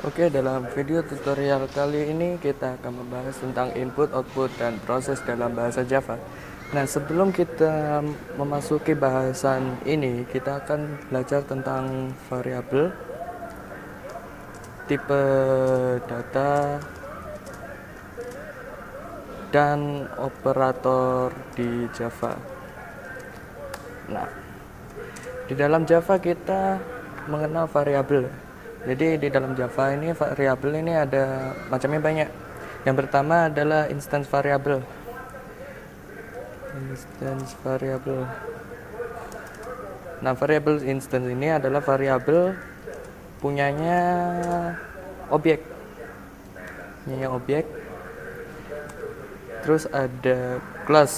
Oke, dalam video tutorial kali ini kita akan membahas tentang input, output, dan proses dalam bahasa Java. Nah, sebelum kita memasuki bahasan ini, kita akan belajar tentang variabel, tipe data, dan operator di Java. Nah, di dalam Java kita mengenal variabel. Jadi di dalam Java ini variabel ini ada macamnya banyak. Yang pertama adalah instance variable. Instance variable. Nah, variable instance ini adalah variabel punyanya objek. Punyanya objek. Terus ada class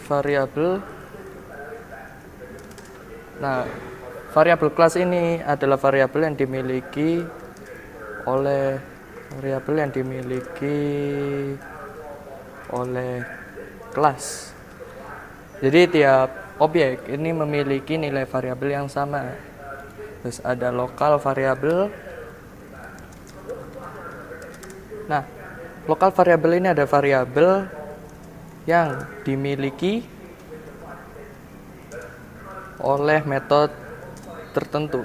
variable. Nah, variabel kelas ini adalah variabel yang dimiliki oleh kelas. Jadi tiap objek ini memiliki nilai variabel yang sama. Terus ada lokal variabel. Nah, lokal variabel ini ada variabel yang dimiliki oleh metode tertentu.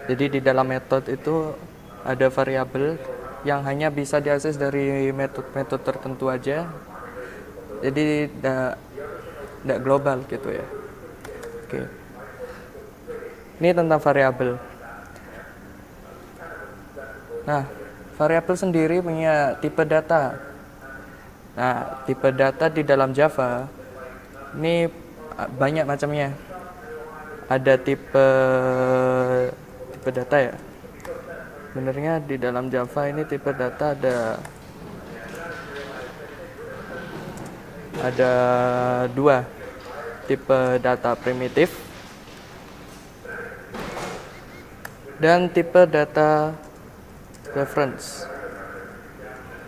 Jadi di dalam metode itu ada variabel yang hanya bisa diakses dari metode tertentu aja. Jadi tidak global gitu ya. Oke. Ini tentang variabel. Nah, variabel sendiri punya tipe data. Nah, tipe data di dalam Java ini banyak macamnya. Ada tipe data ya. Sebenarnya di dalam Java ini tipe data ada dua. Tipe data primitif dan tipe data reference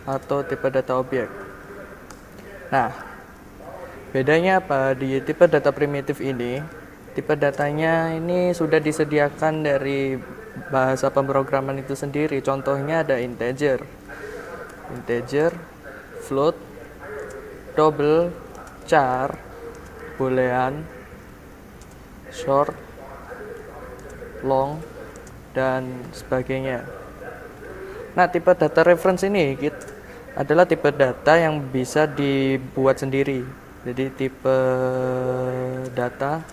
atau tipe data objek. Nah, bedanya apa? Di tipe data primitif ini, tipe datanya ini sudah disediakan dari bahasa pemrograman itu sendiri. Contohnya ada integer, float, double, char, boolean, short, long, dan sebagainya. Nah, tipe data reference ini adalah tipe data yang bisa dibuat sendiri. Jadi tipe data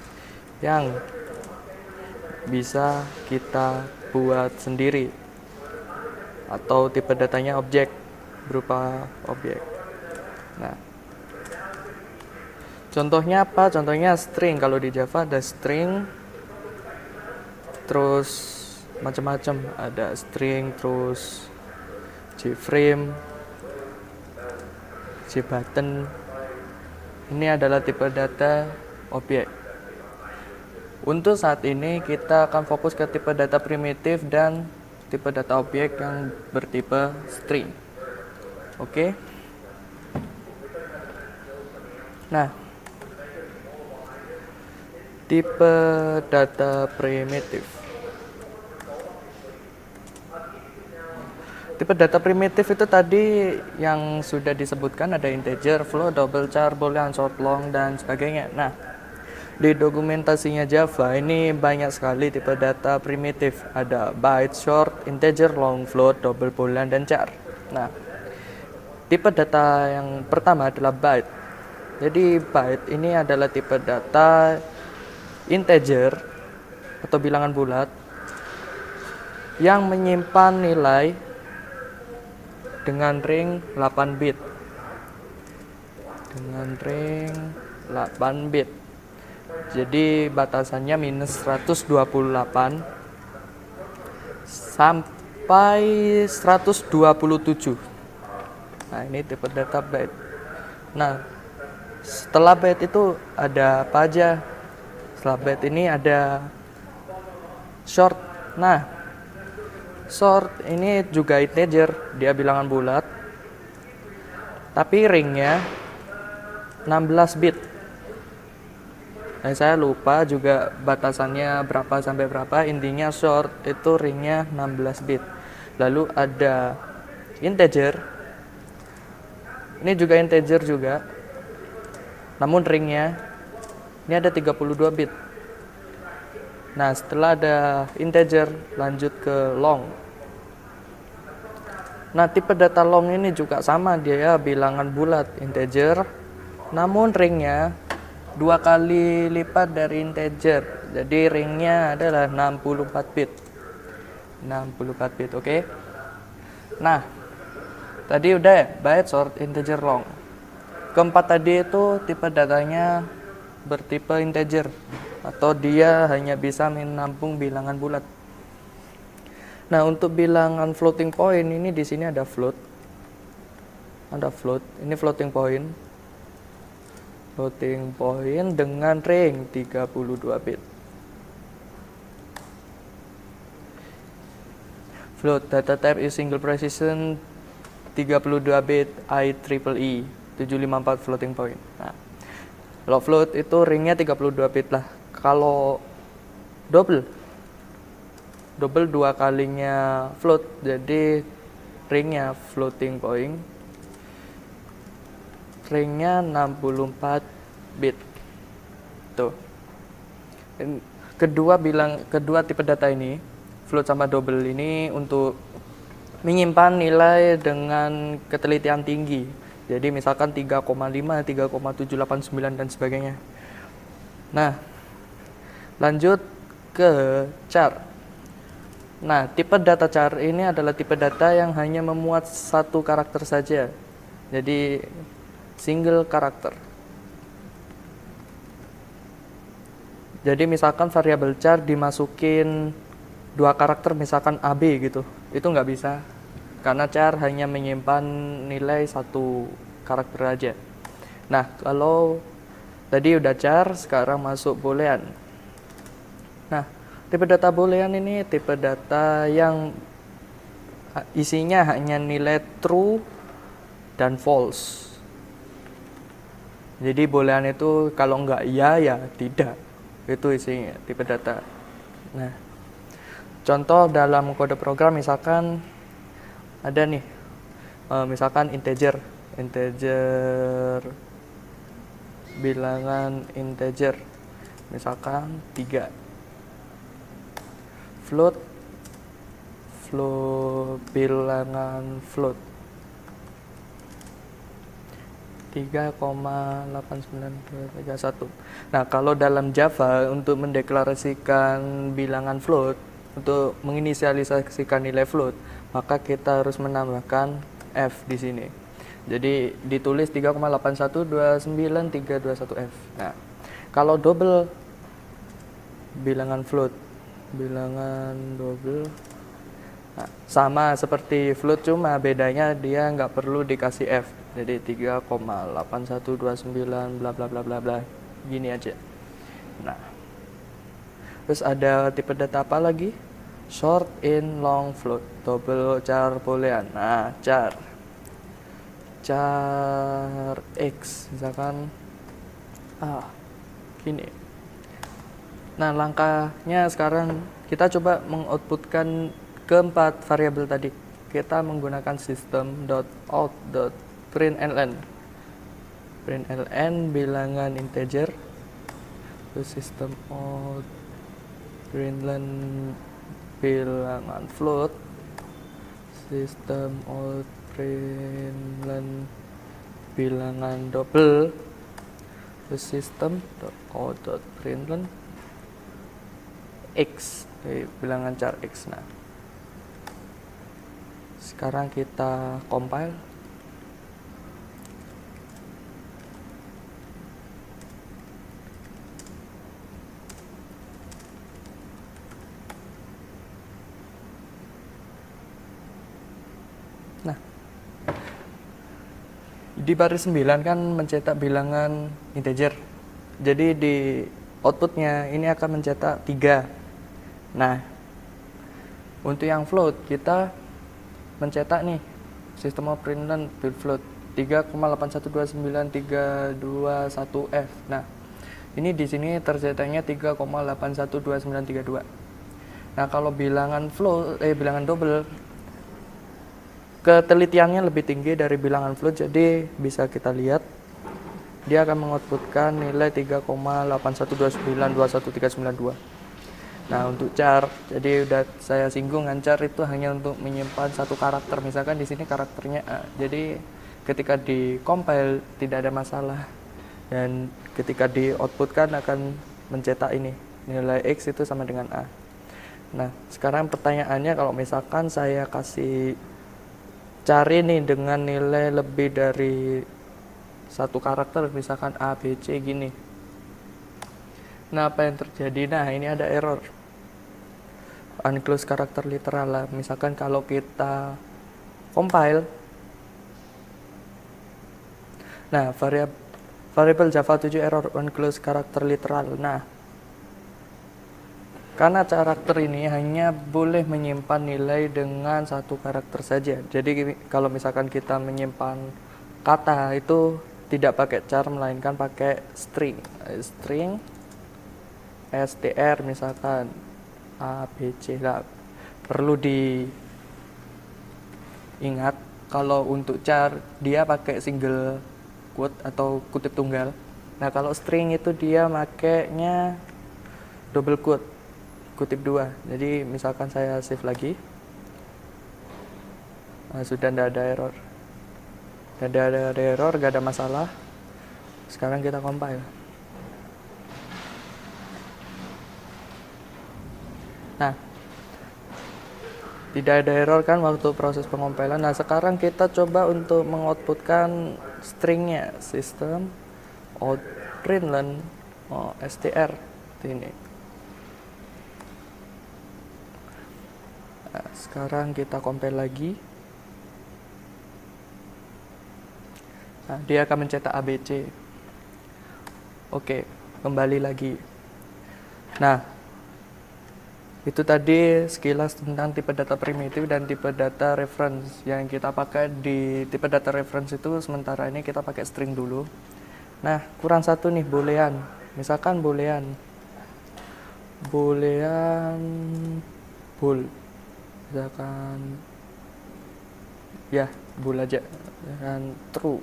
yang bisa kita buat sendiri, atau tipe datanya objek, berupa objek. Nah, contohnya apa? Contohnya string. Kalau di Java ada string, terus macam-macam. Ada string, terus JFrame, JButton. Ini adalah tipe data objek. Untuk saat ini kita akan fokus ke tipe data primitif dan tipe data objek yang bertipe string. Oke. Nah, tipe data primitif. Tipe data primitif itu tadi yang sudah disebutkan, ada integer, float, double, char, boolean, short, long, dan sebagainya. Nah, di dokumentasinya Java ini banyak sekali tipe data primitif. Ada byte, short, integer, long, float, double, boolean, dan char. Nah, tipe data yang pertama adalah byte. Jadi byte ini adalah tipe data integer atau bilangan bulat yang menyimpan nilai dengan ring 8 bit. Jadi batasannya minus 128 sampai 127. Nah, ini tipe data byte. Nah, setelah byte itu ada apa aja? Setelah byte ini ada short. Nah, short ini juga integer, dia bilangan bulat, tapi ringnya 16 bit. Dan saya lupa juga batasannya berapa sampai berapa. Intinya short itu ringnya 16 bit. Lalu ada integer. Ini juga integer juga. Namun ringnya ini ada 32 bit. Nah, setelah ada integer, lanjut ke long. Nah, tipe data long ini juga sama, dia bilangan bulat integer. Namun ringnya 2 kali lipat dari integer. Jadi ringnya adalah 64 bit. 64 bit, oke. Nah, tadi udah ya, byte, short, integer, long. Keempat tadi itu tipe datanya bertipe integer atau dia hanya bisa menampung bilangan bulat. Nah, untuk bilangan floating point ini di sini ada float. Ada float, ini floating point. Floating point dengan ring 32 bit. Float data type is single precision 32 bit IEEE 754 floating point. Nah, kalau float itu ringnya 32 bit lah. Kalau double 2 kalinya float, jadi ringnya floating point. Ringnya 64 bit. Tuh. Kedua tipe data ini, float sama double ini untuk menyimpan nilai dengan ketelitian tinggi. Jadi misalkan 3,5, 3,789 dan sebagainya. Nah, lanjut ke char. Nah, tipe data char ini adalah tipe data yang hanya memuat satu karakter saja. Jadi single karakter. Jadi misalkan variabel char dimasukin 2 karakter, misalkan AB gitu, itu nggak bisa karena char hanya menyimpan nilai 1 karakter aja. Nah, kalau tadi udah char, sekarang masuk boolean. Nah, tipe data boolean ini tipe data yang isinya hanya nilai true dan false. Jadi boolean itu kalau nggak iya ya tidak, itu isinya tipe data. Nah, contoh dalam kode program misalkan ada nih, misalkan integer bilangan integer, misalkan 3. Float bilangan float 3,89231. Nah, kalau dalam Java untuk mendeklarasikan bilangan float, untuk menginisialisasikan nilai float, maka kita harus menambahkan f di sini. Jadi ditulis 3,8129321f. Nah, kalau double bilangan float, bilangan double, nah, sama seperti float, cuma bedanya dia nggak perlu dikasih f. Jadi 3,8129 bla bla bla bla bla, gini aja. Nah, terus ada tipe data apa lagi? Short in long float, double char boolean. Nah, char x misalkan gini. Nah, langkahnya sekarang kita coba mengoutputkan keempat variabel tadi. Kita menggunakan system.out.println. Println bilangan integer, terus system out println bilangan float, system out println bilangan double, terus system.out.println x, bilangan char x. Nah, sekarang kita compile. Nah, di baris 9 kan mencetak bilangan integer. Jadi di outputnya ini akan mencetak 3. Nah, untuk yang float kita mencetak nih sistem of println build float 3,8129321f. Nah, Ini di sini tercetaknya 3,812932. Nah, kalau bilangan bilangan double, ketelitiannya lebih tinggi dari bilangan float, jadi bisa kita lihat dia akan mengoutputkan nilai 3,81292132. Nah, untuk char, jadi udah saya singgung kan, char itu hanya untuk menyimpan satu karakter. Misalkan di sini karakternya A. Jadi ketika di compile tidak ada masalah. Dan ketika di output kan akan mencetak ini, nilai X itu sama dengan A. Nah, sekarang pertanyaannya, kalau misalkan saya kasih cari nih dengan nilai lebih dari satu karakter, misalkan A, B, C gini. Nah, apa yang terjadi? Nah, ini ada error. Unclosed karakter literal lah. Misalkan kalau kita compile, nah, variable Java 7 error unclosed karakter literal. Nah, karena karakter ini hanya boleh menyimpan nilai dengan satu karakter saja. Jadi kalau misalkan kita menyimpan kata itu tidak pakai char, melainkan pakai string str, misalkan A, B, C. Nah, perlu diingat kalau untuk char dia pakai single quote atau kutip tunggal. Nah, kalau string itu dia makainya double quote, kutip dua. Jadi misalkan saya save lagi, nah, sudah tidak ada error, gak ada masalah. Sekarang kita compile. Nah, tidak ada error kan waktu proses pengompilan. Nah, sekarang kita coba untuk mengoutputkan stringnya, system out println str ini. Nah, sekarang kita compile lagi. Nah, dia akan mencetak ABC. Oke, kembali lagi. Nah, itu tadi sekilas tentang tipe data primitif dan tipe data reference. Yang kita pakai di tipe data reference itu sementara ini kita pakai string dulu. Nah, kurang satu nih, boolean. Misalkan boolean bool, misalkan ya bool aja, dan true.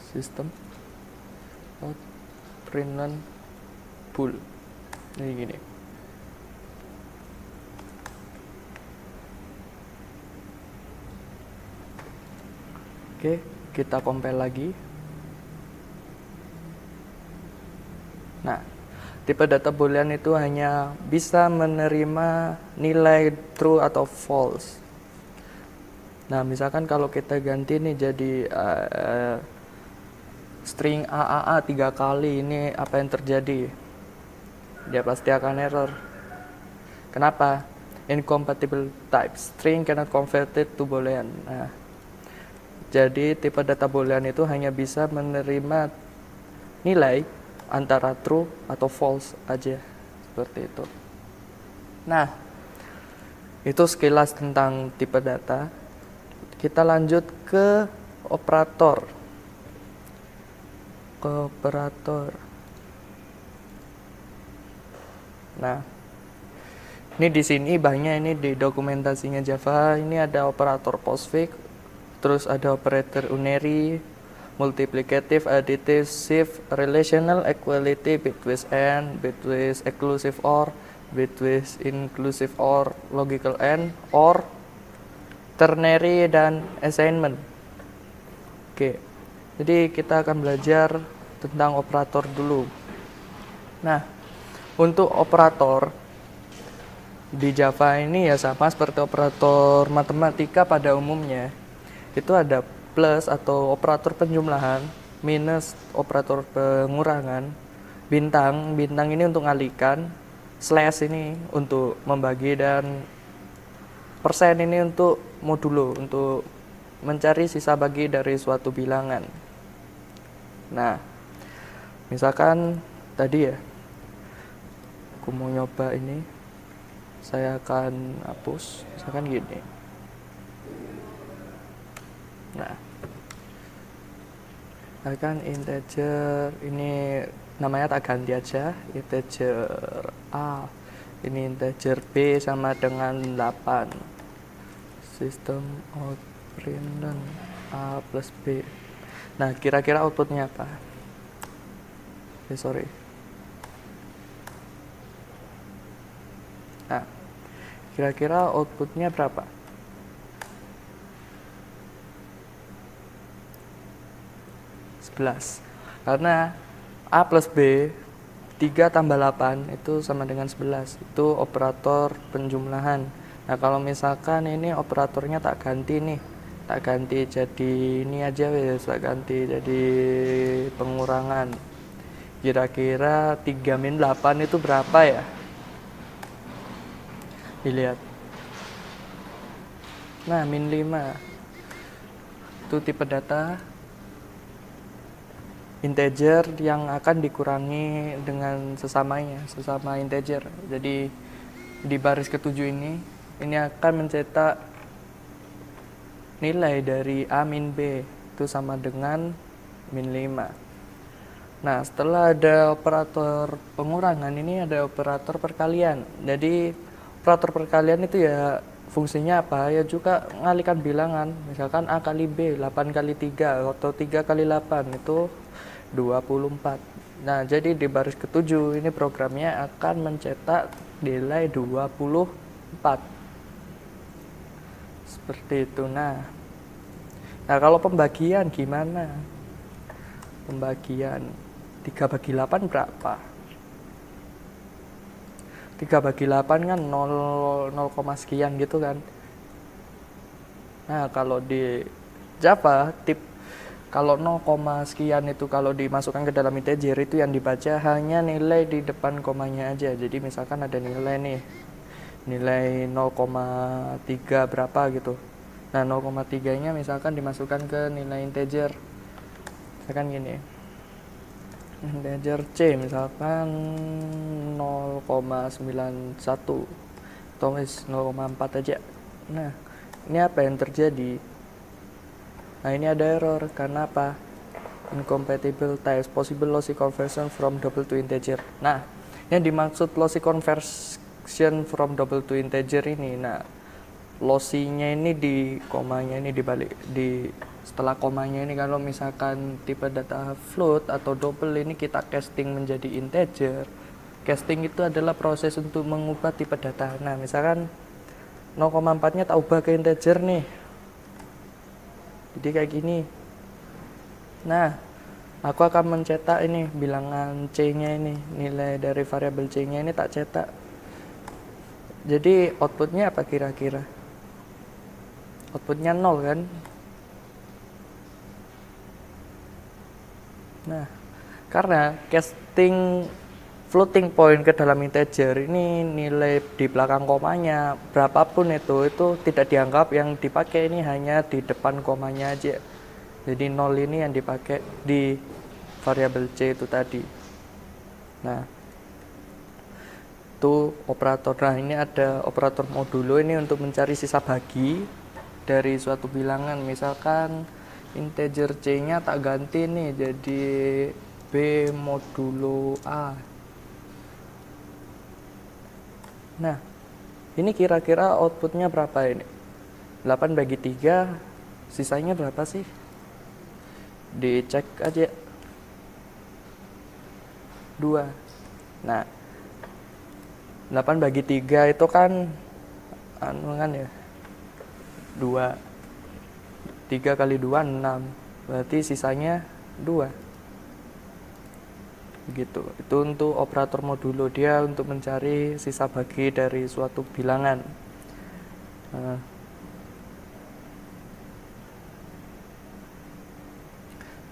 System out println bool. Ini gini. Oke, kita compile lagi. Nah, tipe data boolean itu hanya bisa menerima nilai true atau false. Nah, misalkan kalau kita ganti nih jadi string AAA 3 kali, ini apa yang terjadi? Dia pasti akan error. Kenapa? Incompatible type string cannot converted to boolean. Nah, jadi tipe data boolean itu hanya bisa menerima nilai antara true atau false aja, seperti itu. Nah, itu sekilas tentang tipe data. Kita lanjut ke operator. Nah, ini di sini banyak, ini di dokumentasinya Java. Ini ada operator postfix, terus ada operator unary, multiplicative, additive, shift, relational, equality, bitwise and, bitwise exclusive or, bitwise inclusive or, logical and, or, ternary, dan assignment. Oke, jadi kita akan belajar tentang operator dulu. Nah, untuk operator di Java ini ya sama seperti operator matematika pada umumnya. Itu ada plus atau operator penjumlahan, minus operator pengurangan, bintang ini untuk ngalihkan, slash ini untuk membagi, dan persen ini untuk modulo, untuk mencari sisa bagi dari suatu bilangan. Nah, misalkan tadi ya, aku mau nyoba ini, saya akan hapus, misalkan gini. Nah, misalkan integer ini namanya tak ganti aja, integer A, ini integer B sama dengan 8. System out print A plus B. Nah, kira-kira outputnya apa? Sorry. Nah, kira-kira outputnya berapa? Karena A plus B 3 tambah 8 itu sama dengan 11. Itu operator penjumlahan. Nah, kalau misalkan ini operatornya tak ganti nih, tak ganti jadi ini aja wes, tak ganti jadi pengurangan. Kira-kira 3 min 8 itu berapa ya? Dilihat. Nah, min 5 itu tipe data integer yang akan dikurangi dengan sesama integer. Jadi di baris ketujuh ini akan mencetak nilai dari A min B itu sama dengan min 5. Nah, setelah ada operator pengurangan, ini ada operator perkalian. Jadi operator perkalian itu ya fungsinya apa? Ya juga ngalihkan bilangan. Misalkan A kali B 8 kali 3 atau 3 kali 8 itu 24. Nah, jadi di baris ketujuh ini programnya akan mencetak nilai 24. Seperti itu. Nah, kalau pembagian gimana? Pembagian 3 bagi 8 berapa? 3 bagi 8 kan 0, sekian gitu kan. Nah, kalau di Java kalau 0, sekian itu kalau dimasukkan ke dalam integer itu yang dibaca hanya nilai di depan komanya aja. Jadi misalkan ada nilai nih, nilai 0,3 berapa gitu. Nah, 0,3 nya misalkan dimasukkan ke nilai integer. Misalkan gini, integer C misalkan 0,91 atau 0,4 aja. Nah, ini apa yang terjadi? Nah, ini ada error karena apa? Incompatible types, possible lossy conversion from double to integer. Nah, yang dimaksud lossy conversion from double to integer ini. Nah, lossy-nya ini di komanya ini dibalik di setelah komanya ini, kalau misalkan tipe data float atau double ini kita casting menjadi integer. Casting itu adalah proses untuk mengubah tipe data. Nah, misalkan 0,4-nya tak ubah ke integer nih. Jadi kayak gini. Nah, aku akan mencetak ini bilangan C-nya ini, nilai dari variabel C-nya ini tak cetak. Jadi outputnya apa kira-kira? Outputnya 0 kan? Nah, karena casting floating point ke dalam integer ini nilai di belakang komanya berapapun itu tidak dianggap, yang dipakai ini hanya di depan komanya aja. Jadi 0 ini yang dipakai di variabel C itu tadi. Nah, itu operator. Nah, ini ada operator modulo ini untuk mencari sisa bagi dari suatu bilangan. Misalkan integer C-nya tak ganti nih jadi B modulo A. Nah, ini kira-kira outputnya berapa ini? 8 bagi 3, sisanya berapa sih? Dicek aja. 2. Nah, 8 bagi 3 itu kan ya 2. 3 kali 2 6. Berarti sisanya 2. Gitu. Itu untuk operator modulo, dia untuk mencari sisa bagi dari suatu bilangan. Nah,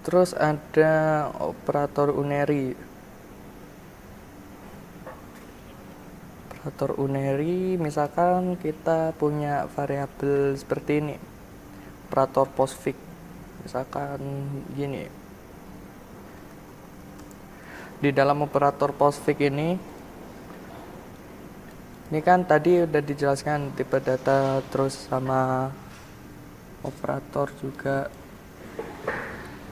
terus ada operator unary. Operator unary misalkan kita punya variabel seperti ini, operator postfix misalkan gini. Di dalam operator postfix ini kan tadi udah dijelaskan tipe data, terus sama operator juga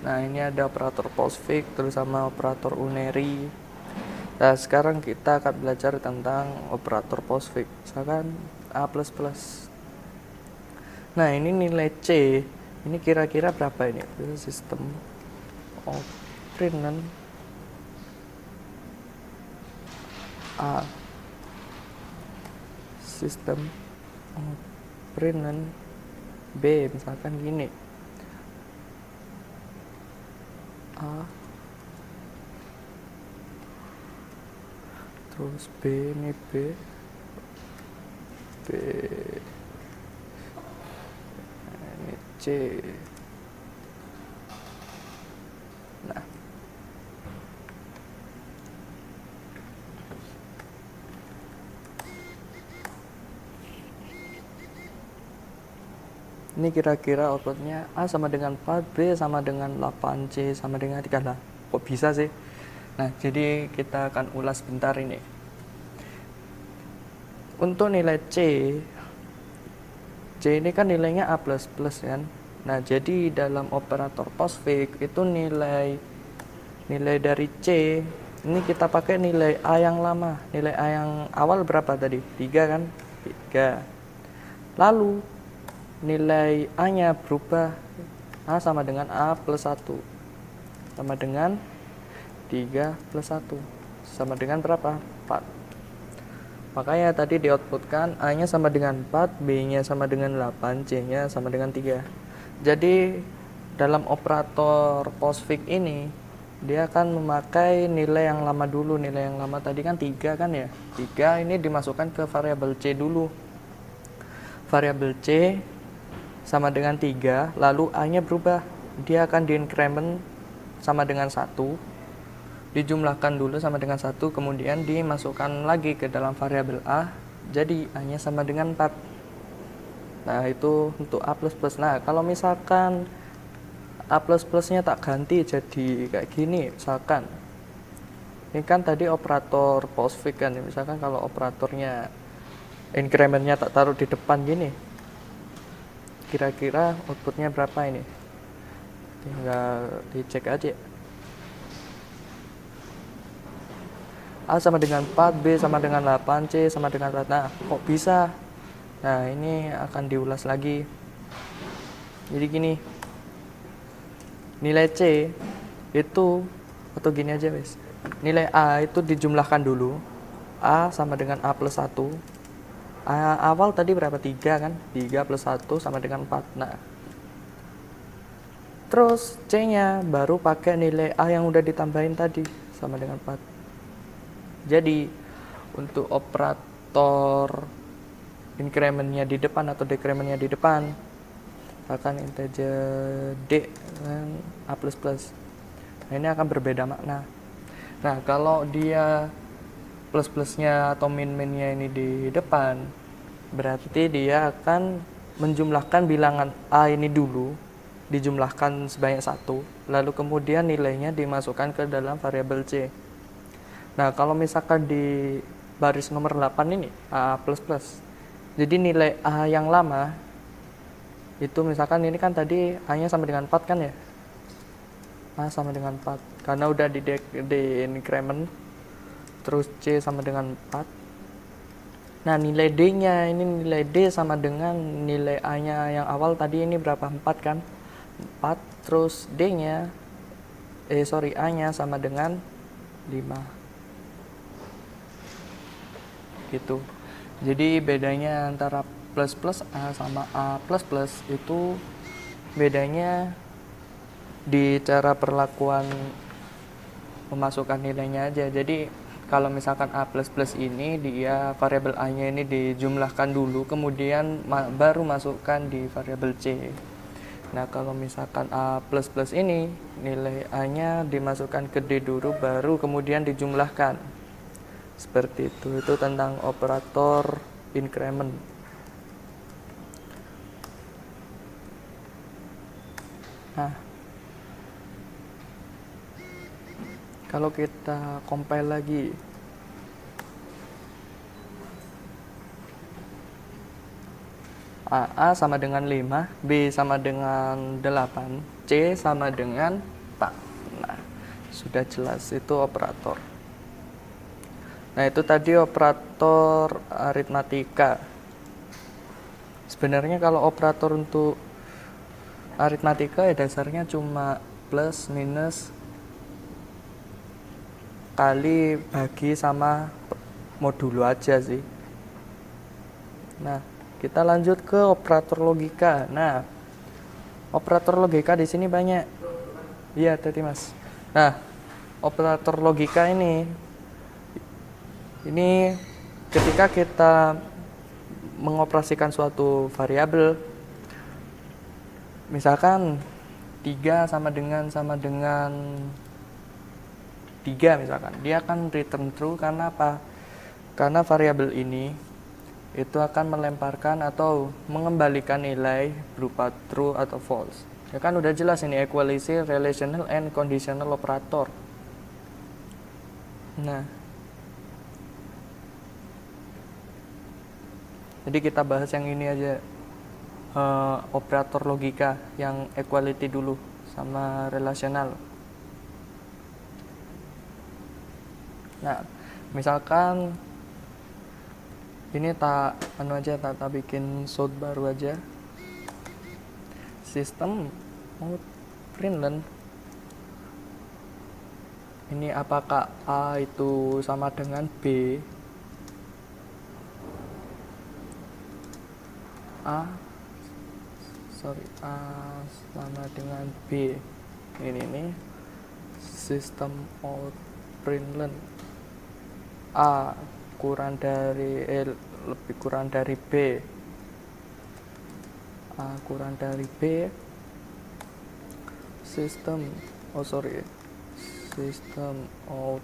Nah, ini ada operator postfix terus sama operator unary. Nah, sekarang kita akan belajar tentang operator postfix. Misalkan A++. Nah, ini nilai C. Ini kira-kira berapa ini? Itu sistem operand A. Sistem operand B. Misalkan gini. A terus B ini B ini C. Nah, ini kira-kira outputnya A sama dengan 4, B sama dengan 8, C sama dengan 3 lah. Kok bisa sih? Nah, jadi kita akan ulas bentar ini. Untuk nilai C ini kan nilainya A++ kan. Nah, jadi dalam operator postfix itu nilai dari C ini kita pakai nilai A yang lama. Nilai A yang awal berapa tadi? 3 kan? 3. Lalu nilai A-nya berubah. A sama dengan A+1 sama dengan 3 plus 1 sama dengan berapa? 4. Makanya tadi di outputkan A-nya sama dengan 4, B-nya sama dengan 8, C-nya sama dengan 3. Jadi dalam operator postfix ini dia akan memakai nilai yang lama dulu. Nilai yang lama tadi kan 3 kan ya. 3 ini dimasukkan ke variabel C dulu. Variabel C sama dengan 3, lalu A-nya berubah. Dia akan di-increment sama dengan 1. Dijumlahkan dulu sama dengan 1, kemudian dimasukkan lagi ke dalam variabel A, jadi A-nya sama dengan 4. Nah, itu untuk A++. Nah, kalau misalkan A++-nya tak ganti jadi kayak gini, misalkan ini kan tadi operator postfix kan, misalkan kalau operatornya increment-nya tak taruh di depan gini, kira-kira outputnya berapa ini? Tinggal dicek aja. A sama dengan 4, B sama dengan 8, C sama dengan 4. Nah, kok bisa? Nah, ini akan diulas lagi. Jadi gini, nilai C itu, atau gini aja wes, nilai A itu dijumlahkan dulu. A sama dengan A+1. A awal tadi berapa? 3 kan? 3 plus 1 sama dengan 4. Nah, terus C-nya baru pakai nilai A yang udah ditambahin tadi sama dengan 4. Jadi untuk operator increment-nya di depan atau decrement-nya di depan akan integer D dan A++. Nah, ini akan berbeda makna. Nah, kalau dia plus-plusnya atau min-minnya ini di depan, berarti dia akan menjumlahkan bilangan A ini dulu, dijumlahkan sebanyak 1, lalu kemudian nilainya dimasukkan ke dalam variabel C. Nah, kalau misalkan di baris nomor 8 ini A++, jadi nilai A yang lama itu misalkan ini kan tadi A-nya sama dengan 4 kan ya, A sama dengan 4 karena udah di increment, terus C sama dengan 4. Nah, nilai D-nya ini, nilai D sama dengan nilai A-nya yang awal tadi ini berapa? 4 kan? 4, terus D-nya A-nya sama dengan 5. Gitu. Jadi bedanya antara plus plus A sama A plus plus itu bedanya di cara perlakuan memasukkan nilainya aja. Jadi kalau misalkan A++ ini dia variabel A-nya ini dijumlahkan dulu, kemudian baru masukkan di variabel C. Nah, kalau misalkan A++ ini nilai A-nya dimasukkan ke D dulu, baru kemudian dijumlahkan. Seperti itu tentang operator increment. Nah, kalau kita compile lagi, A sama dengan 5, B sama dengan 8, C sama dengan sudah jelas itu operator. Nah, itu tadi operator aritmatika. Sebenarnya kalau operator untuk aritmatika ya dasarnya cuma plus, minus, kali, bagi, sama modulo aja sih. Nah, kita lanjut ke operator logika. Nah, operator logika di sini banyak. Iya, tadi Mas. Nah, operator logika ini ketika kita mengoperasikan suatu variabel, misalkan 3 sama dengan 3 misalkan, dia akan return true karena apa? Karena variabel ini itu akan melemparkan atau mengembalikan nilai berupa true atau false. Ya kan udah jelas ini equality, relational, and conditional operator. Nah, jadi kita bahas yang ini aja, operator logika yang equality dulu sama relational. Nah, misalkan ini tak bikin short baru aja, sistem mau println ini apakah A itu sama dengan B, A sama dengan B, ini sistem out println A lebih kurang dari B, A kurang dari B, sistem out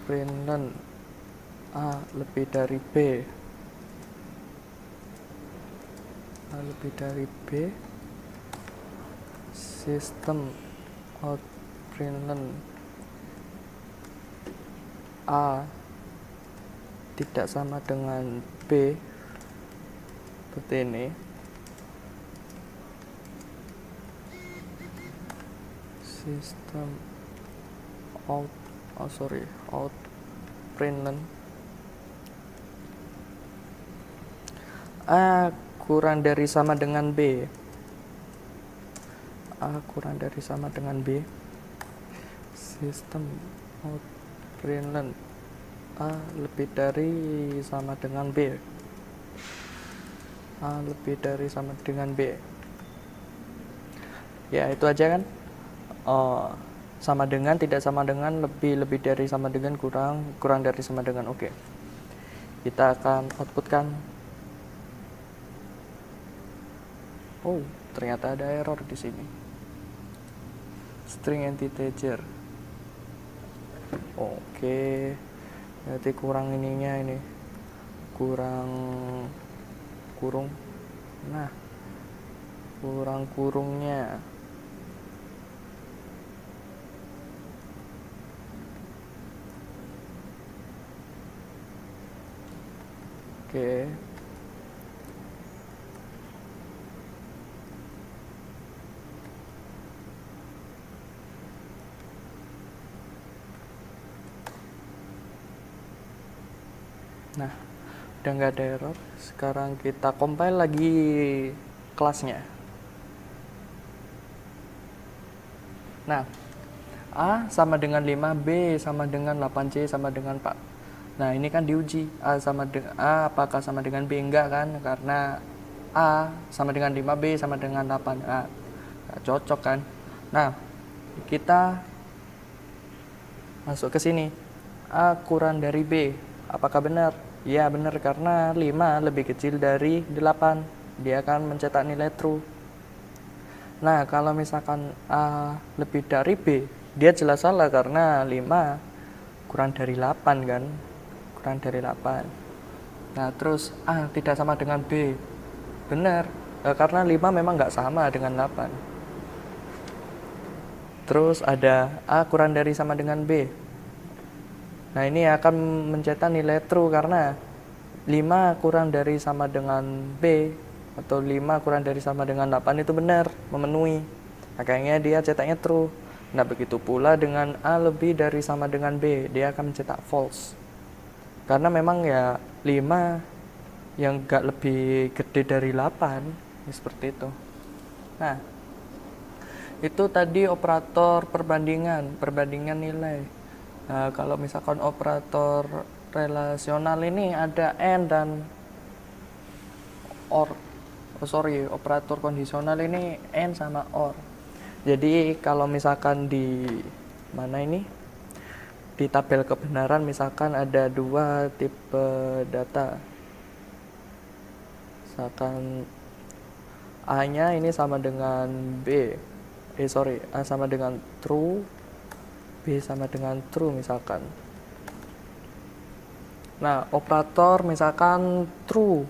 println A lebih dari B, A lebih dari B, sistem out println A tidak sama dengan B, seperti ini. Sistem out println A kurang dari sama dengan B, A kurang dari sama dengan B, sistem out println A lebih dari sama dengan B, A lebih dari sama dengan B. Ya itu aja kan, sama dengan, tidak sama dengan, lebih dari sama dengan, kurang dari sama dengan. Oke, kita akan outputkan. Oh, ternyata ada error di sini, string integer. Oke, berarti kurang ininya, ini kurang kurung. Nah, kurang kurungnya. Oke. Nah, udah nggak ada error. Sekarang kita compile lagi kelasnya. Nah, A sama dengan 5, B sama dengan 8, C sama dengan 4. Nah, ini kan diuji A apakah sama dengan B, enggak kan? Karena A sama dengan 5, B sama dengan 8. Nah, nggak cocok kan? Nah, kita masuk ke sini. A kurang dari B. Apakah benar? Ya benar, karena 5 lebih kecil dari 8. Dia akan mencetak nilai true. Nah, kalau misalkan A lebih dari B, dia jelas salah karena 5 kurang dari 8 kan? Kurang dari 8. Nah, terus A tidak sama dengan B. Benar, karena 5 memang nggak sama dengan 8. Terus ada A kurang dari sama dengan B. Nah, ini akan mencetak nilai true karena 5 kurang dari sama dengan B atau 5 kurang dari sama dengan 8 itu benar, memenuhi. Makanya dia cetaknya true. Nah, begitu pula dengan A lebih dari sama dengan B, dia akan mencetak false. Karena memang ya 5 yang gak lebih gede dari 8, ya seperti itu. Nah, itu tadi operator perbandingan nilai. Nah, kalau misalkan operator relasional ini ada AND dan OR. Operator kondisional ini AND sama OR. Jadi kalau misalkan di mana ini? Di tabel kebenaran misalkan ada 2 tipe data. Misalkan A-nya ini sama dengan A sama dengan true, B sama dengan true misalkan. Nah, operator misalkan true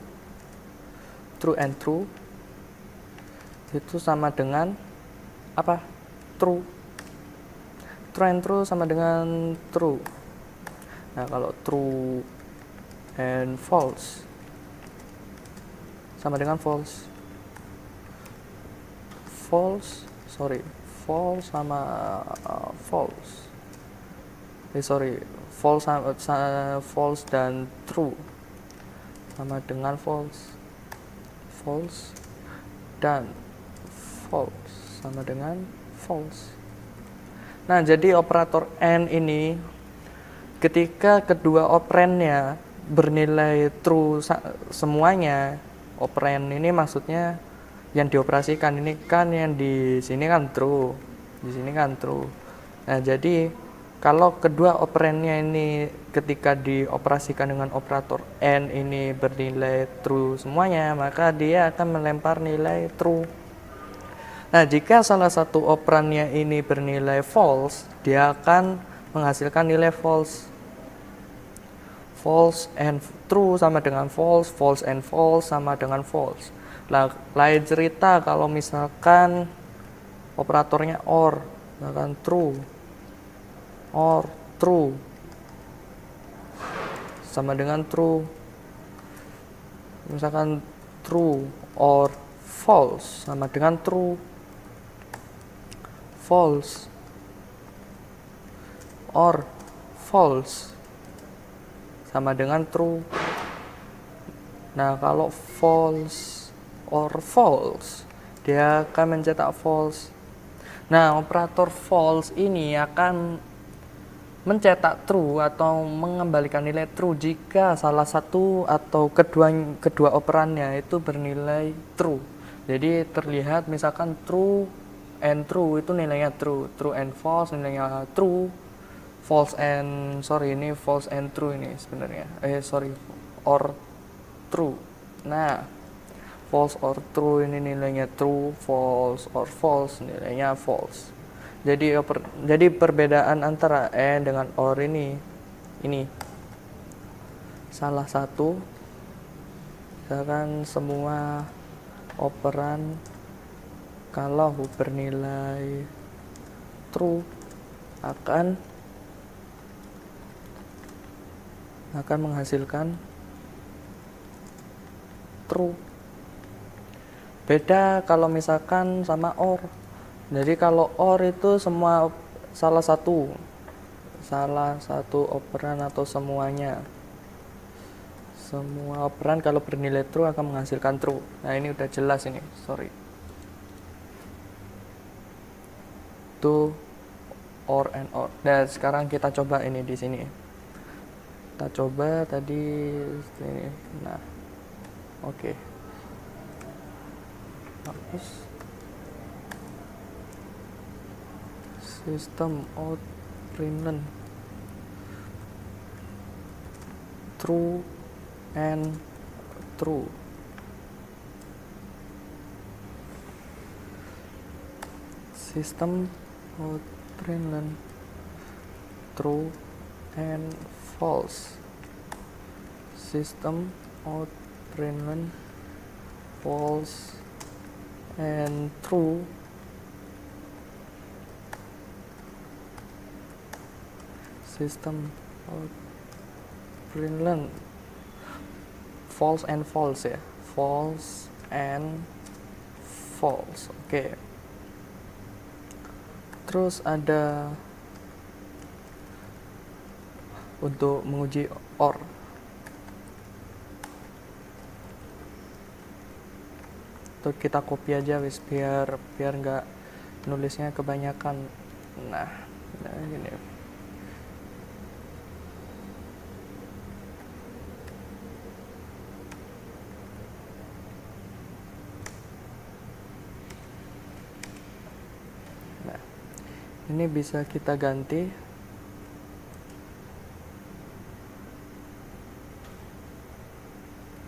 and true itu sama dengan apa? True and true sama dengan true. Nah, kalau true and false sama dengan false. False sama false. False dan true sama dengan false. False dan false sama dengan false. Nah, jadi operator AND ini ketika kedua operannya bernilai true semuanya, operan ini maksudnya yang dioperasikan ini kan yang di sini kan true, di sini kan true. Nah, jadi kalau kedua operannya ini ketika dioperasikan dengan operator AND ini bernilai true semuanya, maka dia akan melempar nilai true. Nah, jika salah satu operannya ini bernilai false, dia akan menghasilkan nilai false. False and true sama dengan false, false and false sama dengan false. Lain cerita kalau misalkan operatornya OR, misalkan true or true sama dengan true. Misalkan true or false sama dengan true. False or false sama dengan true. Nah, kalau false or false, dia akan mencetak false. Nah, operator false ini akan mencetak true atau mengembalikan nilai true jika salah satu atau kedua operannya itu bernilai true. Jadi terlihat misalkan true and true itu nilainya true, true and false nilainya true, false and true ini sebenarnya. Or true. Nah, false or true ini nilainya true, false or false nilainya false. Jadi perbedaan antara AND dengan OR ini salah satu, misalkan semua operan kalau bernilai true akan menghasilkan true. Beda kalau misalkan sama OR. Jadi kalau OR itu salah satu operan atau semuanya. Semua operan kalau bernilai true akan menghasilkan true. Nah, ini udah jelas ini, Itu OR and OR. Nah, sekarang kita coba ini di sini. Kita coba tadi ini. Nah, oke. Hapus. System out println true and true. System out println true and false. System out println false and true. System out println false and false ya, false and false. Oke. Terus ada untuk menguji OR. Itu kita copy aja wis, biar nggak nulisnya kebanyakan. Nah gini. Nah, ini bisa kita ganti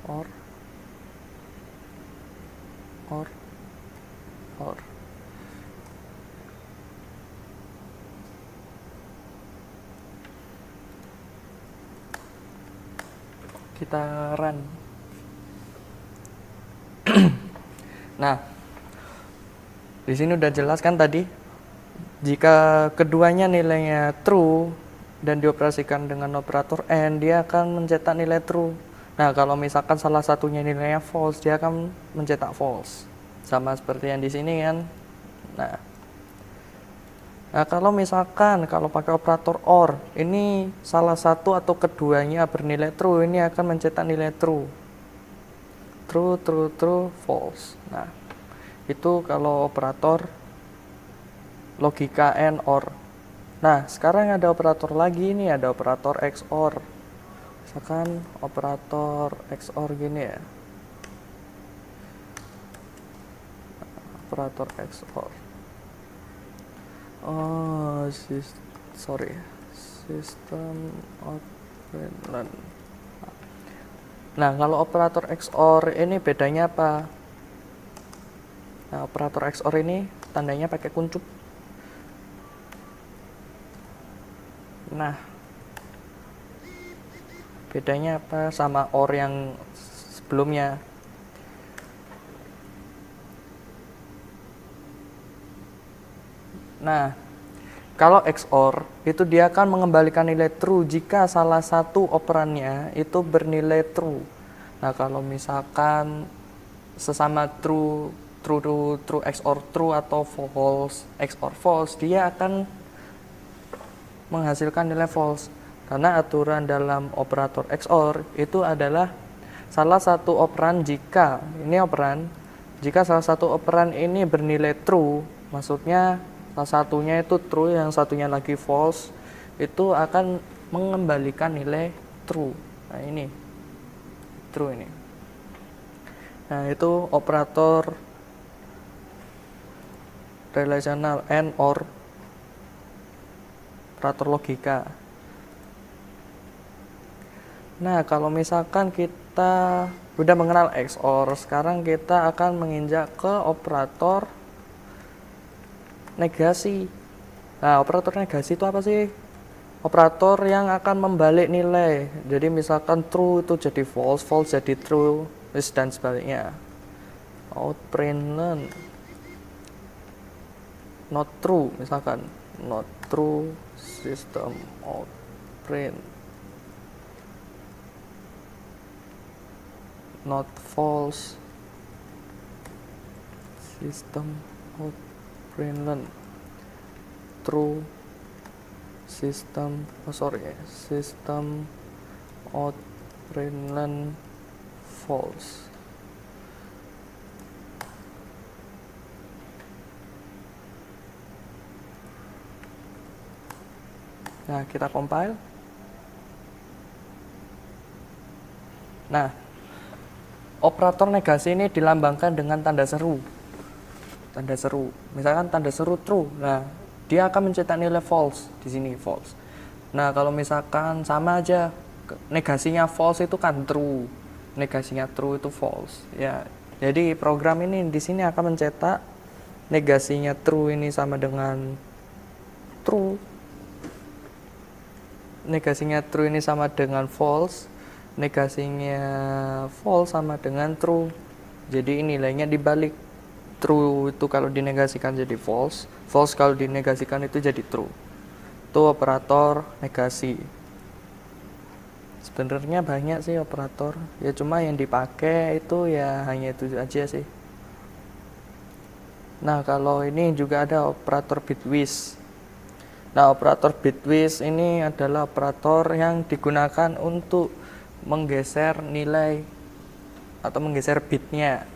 OR. Kita run. Nah, di sini udah jelas kan tadi, jika keduanya nilainya true dan dioperasikan dengan operator AND, dia akan mencetak nilai true. Nah, kalau misalkan salah satunya nilainya false, dia akan mencetak false. Sama seperti yang di sini kan. Nah, kalau misalkan kalau pakai operator OR, ini salah satu atau keduanya bernilai true, ini akan mencetak nilai true. True, false. Nah, itu kalau operator logika AND OR. Nah, sekarang ada operator lagi, ini ada operator XOR. Misalkan operator XOR gini ya. Operator XOR. System out println. Nah, kalau operator XOR ini bedanya apa? Nah, operator XOR ini tandanya pakai kuncup. Nah, bedanya apa sama OR yang sebelumnya? Nah, kalau XOR itu dia akan mengembalikan nilai true jika salah satu operannya itu bernilai true. Nah, kalau misalkan sesama true XOR true atau false XOR false, dia akan menghasilkan nilai false. Karena aturan dalam operator XOR itu adalah salah satu operan jika salah satu operan ini bernilai true, maksudnya salah satunya itu true, yang satunya lagi false, itu akan mengembalikan nilai true. Nah, ini true ini. Nah, itu operator relational AND OR, operator logika. Nah, kalau misalkan kita udah mengenal XOR, sekarang kita akan menginjak ke operator negasi. Nah, operator negasi itu apa sih? Operator yang akan membalik nilai. Jadi misalkan true itu jadi false, false jadi true, dan sebaliknya. Outprintln not true, misalkan not true, system out print not false, system out println true, system out println false. Nah, kita compile. Nah, operator negasi ini dilambangkan dengan tanda seru. Tanda seru. Misalkan tanda seru true. Nah, dia akan mencetak nilai false di sini, false. Nah, kalau misalkan sama aja, negasinya false itu kan true. Negasinya true itu false. Ya. Jadi program ini di sini akan mencetak negasinya true ini sama dengan true. Negasinya true ini sama dengan false, negasinya false sama dengan true. Jadi nilainya dibalik. True itu kalau dinegasikan jadi false, false kalau dinegasikan itu jadi true. Itu operator negasi. Sebenarnya banyak sih operator, ya cuma yang dipakai itu ya hanya itu aja sih. Nah, kalau ini juga ada operator bitwise. Nah, operator bitwise ini adalah operator yang digunakan untuk menggeser nilai atau menggeser bitnya.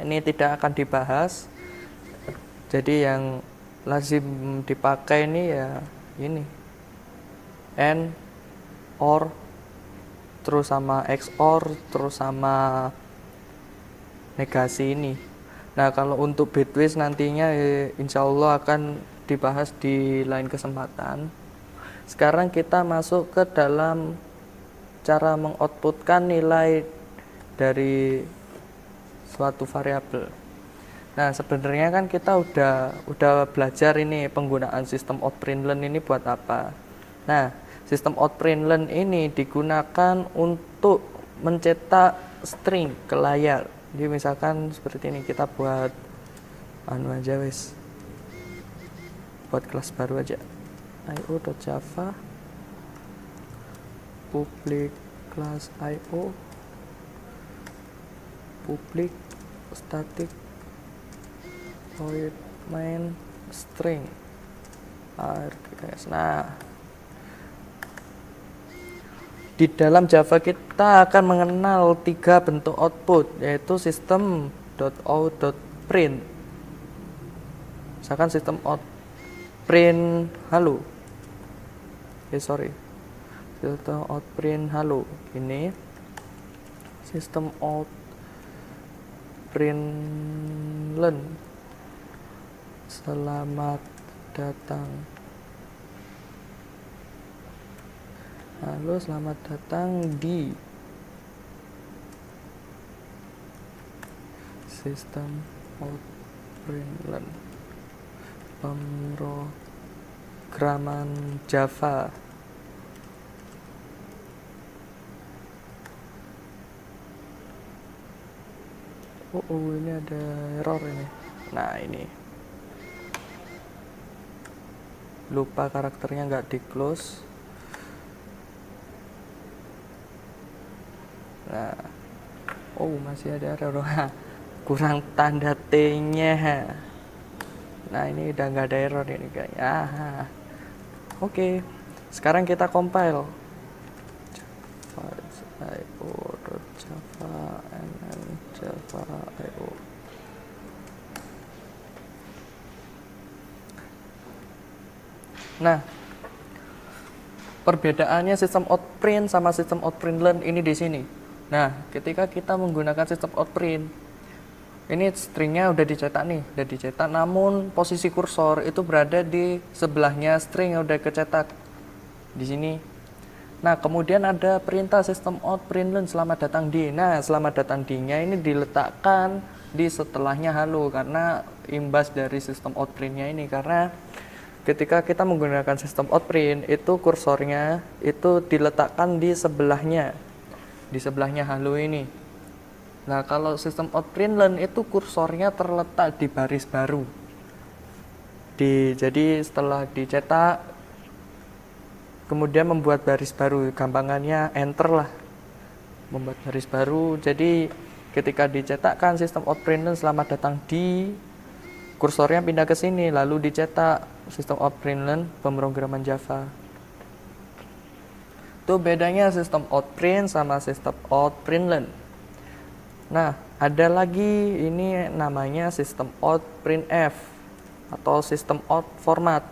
Ini tidak akan dibahas. Jadi yang lazim dipakai ini ya ini AND, OR, terus sama XOR, terus sama negasi ini. Nah, kalau untuk bitwise nantinya insya Allah akan dibahas di lain kesempatan. Sekarang kita masuk ke dalam cara mengoutputkan nilai dari suatu variabel. Nah, sebenarnya kan kita udah belajar ini penggunaan sistem outprintln ini buat apa. Nah, sistem outprintln ini digunakan untuk mencetak string ke layar. Jadi misalkan seperti ini, kita buat anu aja wes, buat kelas baru aja, io.java public class io public static void main string args. Nah, di dalam Java kita akan mengenal 3 bentuk output, yaitu system.out.print. Misalkan sistem out print halo. Sistem out print halo. Ini sistem out println. Selamat datang. Halo, selamat datang di sistem outprintln pemrograman Java. Ini ada error ini. Nah, ini lupa karakternya nggak di close. Nah, masih ada error. Kurang tanda T-nya. Nah, ini udah nggak ada error ini kayaknya. Oke. Sekarang kita compile. Java.io. Nah, perbedaannya sistem outprint sama sistem outprintln ini di sini. Nah, ketika kita menggunakan sistem outprint, ini stringnya udah dicetak, namun posisi kursor itu berada di sebelahnya string yang udah kecetak di sini. Nah, kemudian ada perintah sistem outprintln selamat datang di. Nah, selamat datang di-nya ini diletakkan di setelahnya halo karena imbas dari sistem outprint-nya ini, karena ketika kita menggunakan sistem outprint itu kursornya itu diletakkan di sebelahnya halo ini. Nah, kalau sistem outprintln itu kursornya terletak di baris baru. Jadi setelah dicetak kemudian membuat baris baru, gampangannya enter lah, membuat baris baru. Jadi ketika dicetakkan sistem outprintln selamat datang di, kursornya pindah ke sini lalu dicetak sistem outprintln pemrograman Java. Itu bedanya sistem outprint sama sistem outprintln. Nah, ada lagi ini namanya sistem out printf atau sistem out format.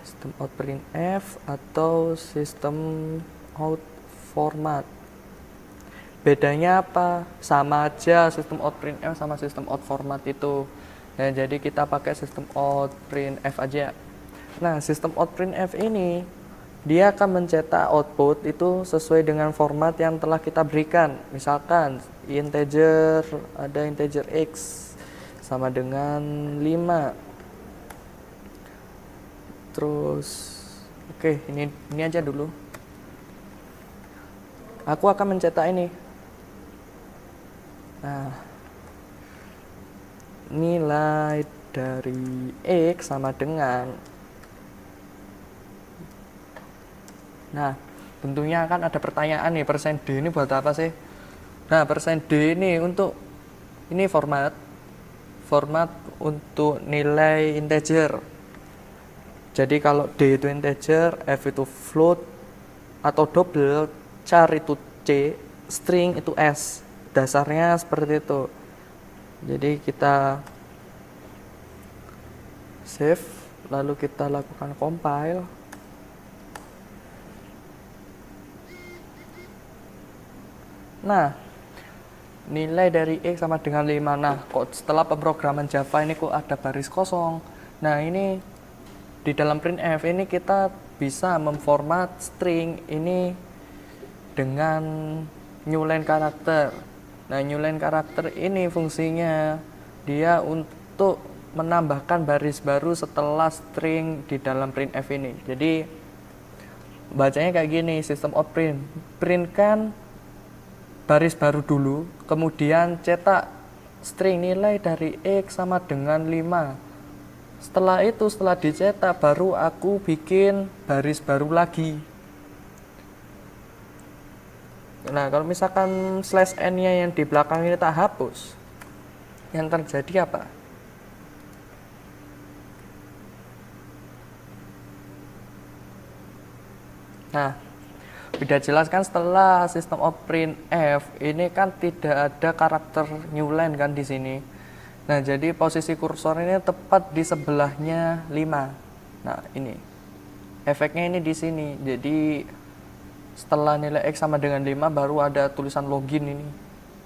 Sistem out printf atau sistem out format. Bedanya apa? Sama aja sistem out printf sama sistem out format itu. Nah, jadi kita pakai sistem out printf aja. Nah, sistem out printf ini dia akan mencetak output itu sesuai dengan format yang telah kita berikan. Misalkan integer, ada integer x sama dengan 5. Terus ini aja dulu. Aku akan mencetak ini. Nah, nilai dari x sama dengan, nah, tentunya akan ada pertanyaan nih, persen %d ini buat apa sih? Nah, persen %d ini untuk ini format. format untuk nilai integer. Jadi kalau D itu integer, F itu float, atau double, char itu C, string itu S. Dasarnya seperti itu. Jadi kita save, lalu kita lakukan compile. Nah, nilai dari X sama dengan 5. Nah, kok setelah pemrograman Java ini kok ada baris kosong. Nah, ini di dalam printf ini kita bisa memformat string ini dengan new line karakter. Nah, new line karakter ini fungsinya dia untuk menambahkan baris baru setelah string di dalam printf ini. Jadi bacanya kayak gini, system out print. Printkan baris baru dulu, kemudian cetak string nilai dari X sama dengan 5. Setelah itu, setelah dicetak, baru aku bikin baris baru lagi. Nah, kalau misalkan slash n-nya yang di belakang ini tak hapus, yang terjadi apa? Nah, udah jelas kan setelah sistem of printf ini kan tidak ada karakter new line kan di sini. Nah, jadi posisi kursor ini tepat di sebelahnya 5. Nah, ini efeknya ini di sini. Jadi setelah nilai X sama dengan 5 baru ada tulisan login ini.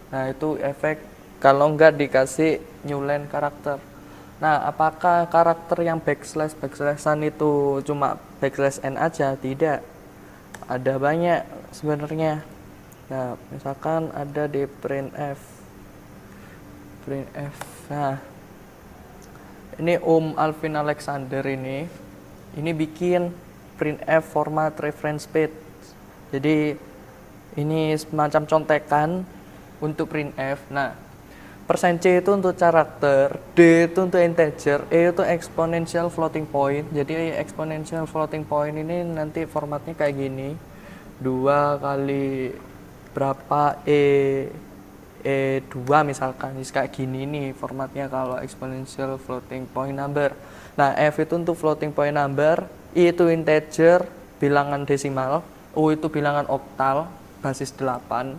Nah, itu efek kalau nggak dikasih new line karakter. Nah, apakah karakter yang backslashan itu cuma backslash n aja? Tidak, ada banyak sebenarnya. Nah, misalkan ada di printf. Nah, ini Om Alvin Alexander ini bikin printf format reference page. Jadi ini semacam contekan untuk printf. Nah, persen %C itu untuk karakter, D itu untuk integer, E itu exponential floating point. Jadi exponential floating point ini nanti formatnya kayak gini, 2 kali berapa E2 misalkan, kayak gini nih formatnya kalau exponential floating point number. Nah, F itu untuk floating point number, I itu integer bilangan desimal, U itu bilangan oktal basis 8,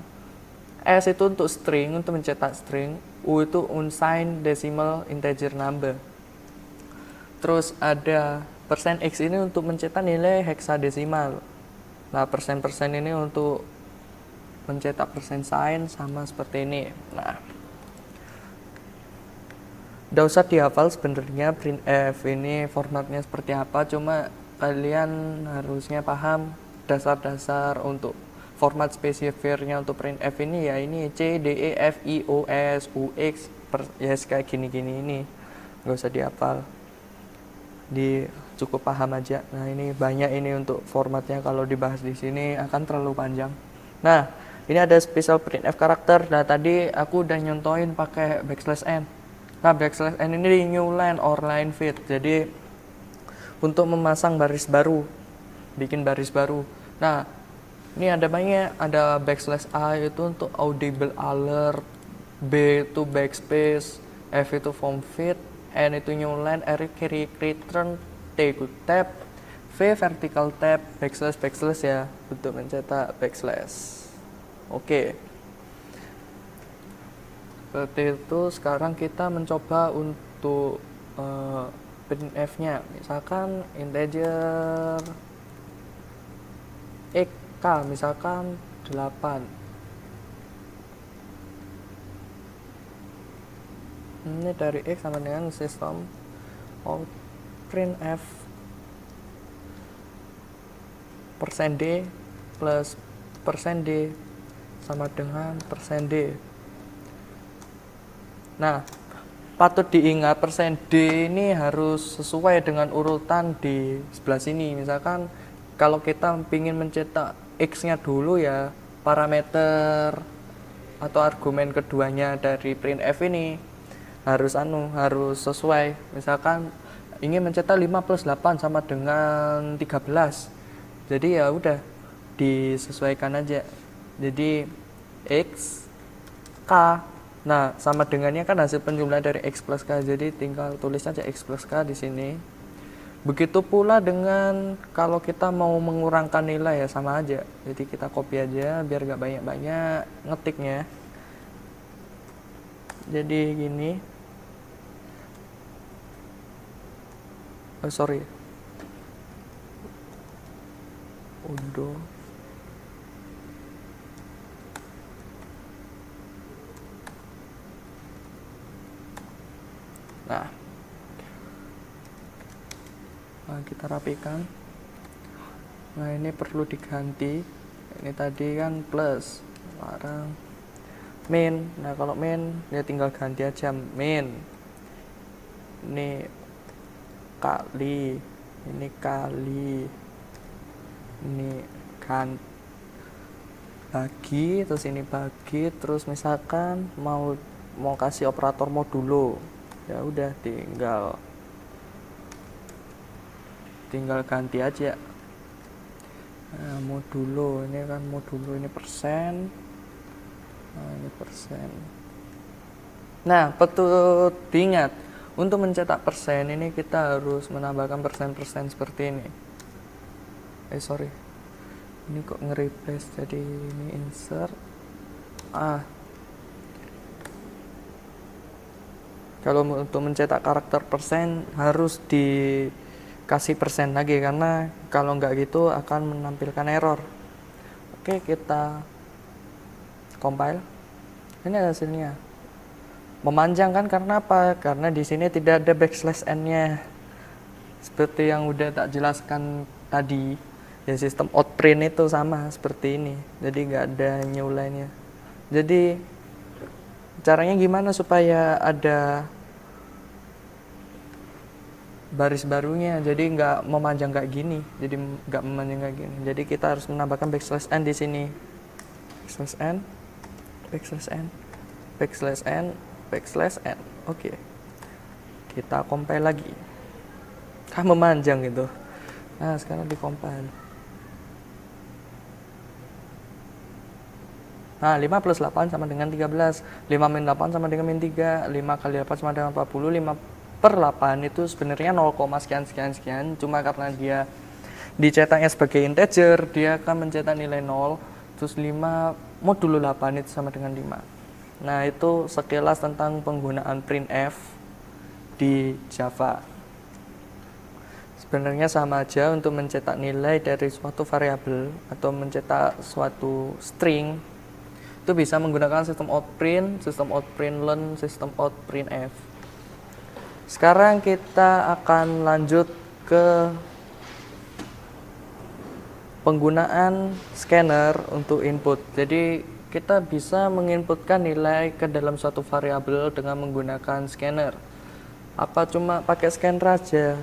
S itu untuk string, untuk mencetak string, U itu unsigned decimal integer number. Terus ada persen %X ini untuk mencetak nilai heksadesimal. Nah, persen ini untuk mencetak persen sign sama seperti ini. Nah, udah usah dihafal sebenarnya printf ini formatnya seperti apa, cuma kalian harusnya paham dasar-dasar untuk format spesifiknya untuk printf ini ya, ini C, D, E, F, I, O, S, U, X, ya kayak gini-gini ini. Nggak usah dihafal, cukup paham aja. Nah, ini banyak ini untuk formatnya, kalau dibahas di sini akan terlalu panjang. Nah, ini ada special printf karakter. Nah, tadi aku udah nyontoin pakai backslash n. Nah, backslash n ini di new line or line fit. Jadi untuk memasang baris baru, bikin baris baru. Nah, ini ada banyak, ada backslash a itu untuk audible alert, B itu backspace, F itu form fit, N itu new line, R carry return, T itu tab, V vertical tab, backslash ya untuk mencetak backslash. Oke, seperti itu. Sekarang kita mencoba untuk printf-nya, misalkan integer K misalkan 8. Ini dari X sama dengan system out printf persen %D plus persen %D sama dengan persen %D. Nah, patut diingat persen %D ini harus sesuai dengan urutan di sebelah sini. Misalkan kalau kita ingin mencetak X-nya dulu ya, parameter atau argumen keduanya dari printf ini harus sesuai. Misalkan ingin mencetak 5 plus 8 sama dengan 13. Jadi ya udah disesuaikan aja. Jadi X, K, Nah, sama dengannya kan hasil penjumlahan dari X plus K, jadi tinggal tulis aja X plus K di sini. Begitu pula dengan kalau kita mau mengurangkan nilai ya sama aja. Jadi kita copy aja biar gak banyak-banyak ngetiknya. Jadi gini. Oh, sorry. Udah. Nah, kita rapikan. Nah, ini perlu diganti. Ini tadi kan plus, sekarang min. Nah, kalau min ya tinggal ganti aja min. Ini kali, ini kali, ini kan bagi, terus ini bagi, terus misalkan mau kasih operator modulo, ya udah tinggal ganti aja. Nah, modulo ini kan modulo ini persen. Nah, ini persen. Nah, patut diingat untuk mencetak persen ini kita harus menambahkan persen-persen seperti ini. Sorry, ini kok nge-replace, jadi ini insert. Kalau untuk mencetak karakter persen harus dikasih persen lagi, karena kalau nggak gitu akan menampilkan error. Oke, kita compile. Ini hasilnya. Memanjang kan karena apa? Karena di sini tidak ada backslash n-nya. Seperti yang udah tak jelaskan tadi, ya sistem outprint itu sama seperti ini. Jadi nggak ada new line-nya. Jadi caranya gimana supaya ada baris barunya, jadi nggak memanjang kayak gini, jadi nggak memanjang kayak gini. Jadi kita harus menambahkan backslash n di sini, backslash n, backslash n, backslash n, backslash n. Oke, kita compile lagi. Kan memanjang gitu. Nah, sekarang di compile. Nah, 5 plus 8 sama dengan 13, 5 min 8 sama dengan min 3, 5 kali 8 sama dengan 40, 5 per 8 itu sebenarnya 0, sekian, cuma karena dia dicetaknya sebagai integer, dia akan mencetak nilai 0, terus 5 modulo 8 itu sama dengan 5. Nah, itu sekilas tentang penggunaan printf di Java. Sebenarnya sama aja untuk mencetak nilai dari suatu variabel atau mencetak suatu string, itu bisa menggunakan sistem outprint, sistem outprintln, sistem outprintf. Sekarang kita akan lanjut ke penggunaan scanner untuk input. Jadi kita bisa menginputkan nilai ke dalam suatu variabel dengan menggunakan scanner. Apa cuma pakai scanner aja?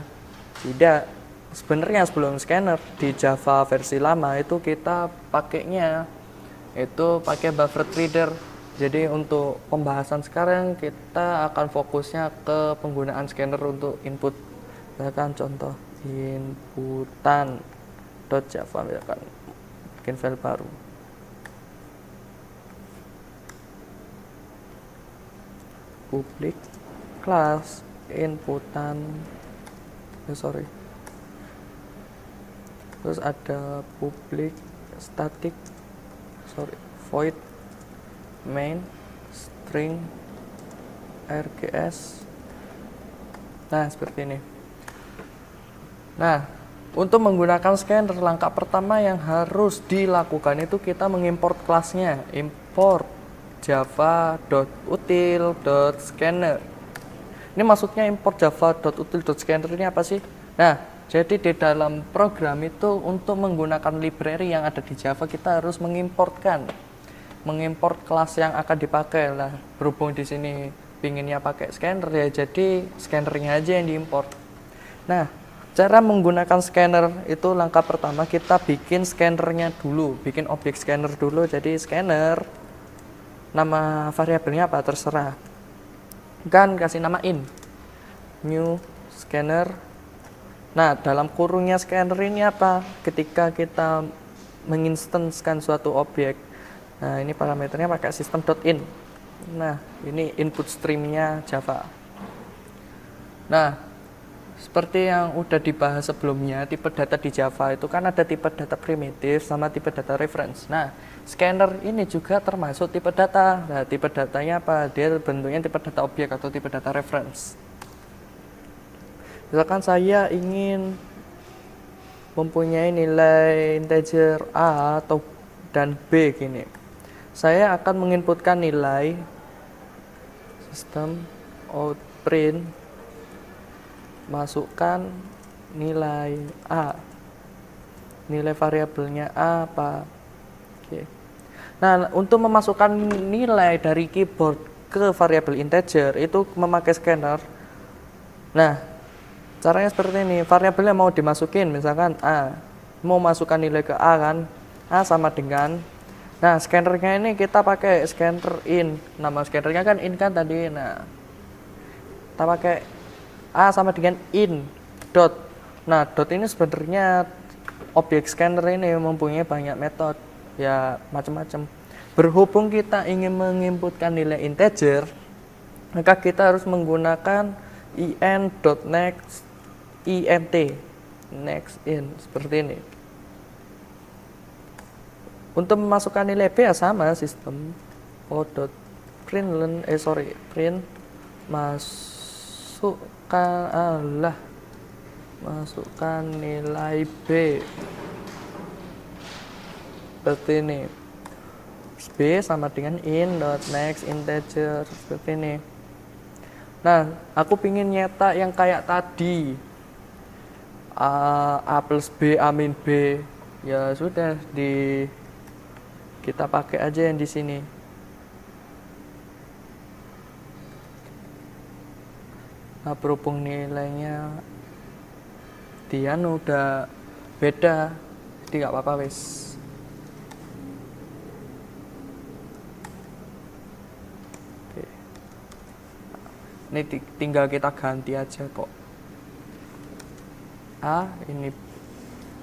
Tidak. Sebenarnya sebelum scanner di Java versi lama itu kita pakainya itu pakai buffer reader. Jadi untuk pembahasan sekarang kita akan fokusnya ke penggunaan scanner untuk input. Misalkan contoh inputan.java, misalkan bikin file baru. Public class inputan. Terus ada public static void main string rgs. Nah, seperti ini. Nah, untuk menggunakan scanner, langkah pertama yang harus dilakukan itu kita mengimport kelasnya. Import java.util.scanner. Ini maksudnya import java.util.scanner ini apa sih? Nah, jadi di dalam program itu untuk menggunakan library yang ada di Java kita harus mengimport kelas yang akan dipakai lah. Berhubung di sini pinginnya pakai scanner ya, jadi scannernya aja yang diimport. Nah, cara menggunakan scanner itu langkah pertama kita bikin scannernya dulu, bikin objek scanner dulu. Jadi scanner, nama variabelnya apa terserah, kan kasih nama new scanner. Nah, dalam kurungnya scanner ini apa? Ketika kita menginstanskan suatu objek, nah ini parameternya pakai system.in. Nah, ini input streamnya Java. Nah, seperti yang udah dibahas sebelumnya, tipe data di Java itu kan ada tipe data primitif sama tipe data reference. Nah, scanner ini juga termasuk tipe data. Nah, tipe datanya apa? Dia bentuknya tipe data objek atau tipe data reference. Misalkan saya ingin mempunyai nilai integer A atau dan B gini. Saya akan menginputkan nilai sistem out print, masukkan nilai A, nilai variabelnya A apa. Oke. Nah, untuk memasukkan nilai dari keyboard ke variabel integer itu memakai scanner. Nah, caranya seperti ini, variabelnya mau dimasukin misalkan A, mau masukkan nilai ke A kan, A sama dengan, nah scannernya ini kita pakai scanner in, nama scannernya kan in kan tadi. Nah, kita pakai A sama dengan in dot. Nah, dot ini sebenarnya objek scanner ini mempunyai banyak metode, ya macam-macam. Berhubung kita ingin menginputkan nilai integer, maka kita harus menggunakan in.next int next in seperti ini. Untuk memasukkan nilai B ya sama, sistem print masukkan nilai B seperti ini. B sama dengan in.next integer seperti ini. Nah, aku pingin nyetak yang kayak tadi, A plus B, A min B. Ya sudah, kita pakai aja yang di sini. Nah, berhubung nilainya dia udah beda, jadi nggak apa-apa wes. Oke. Ini tinggal kita ganti aja kok. A ini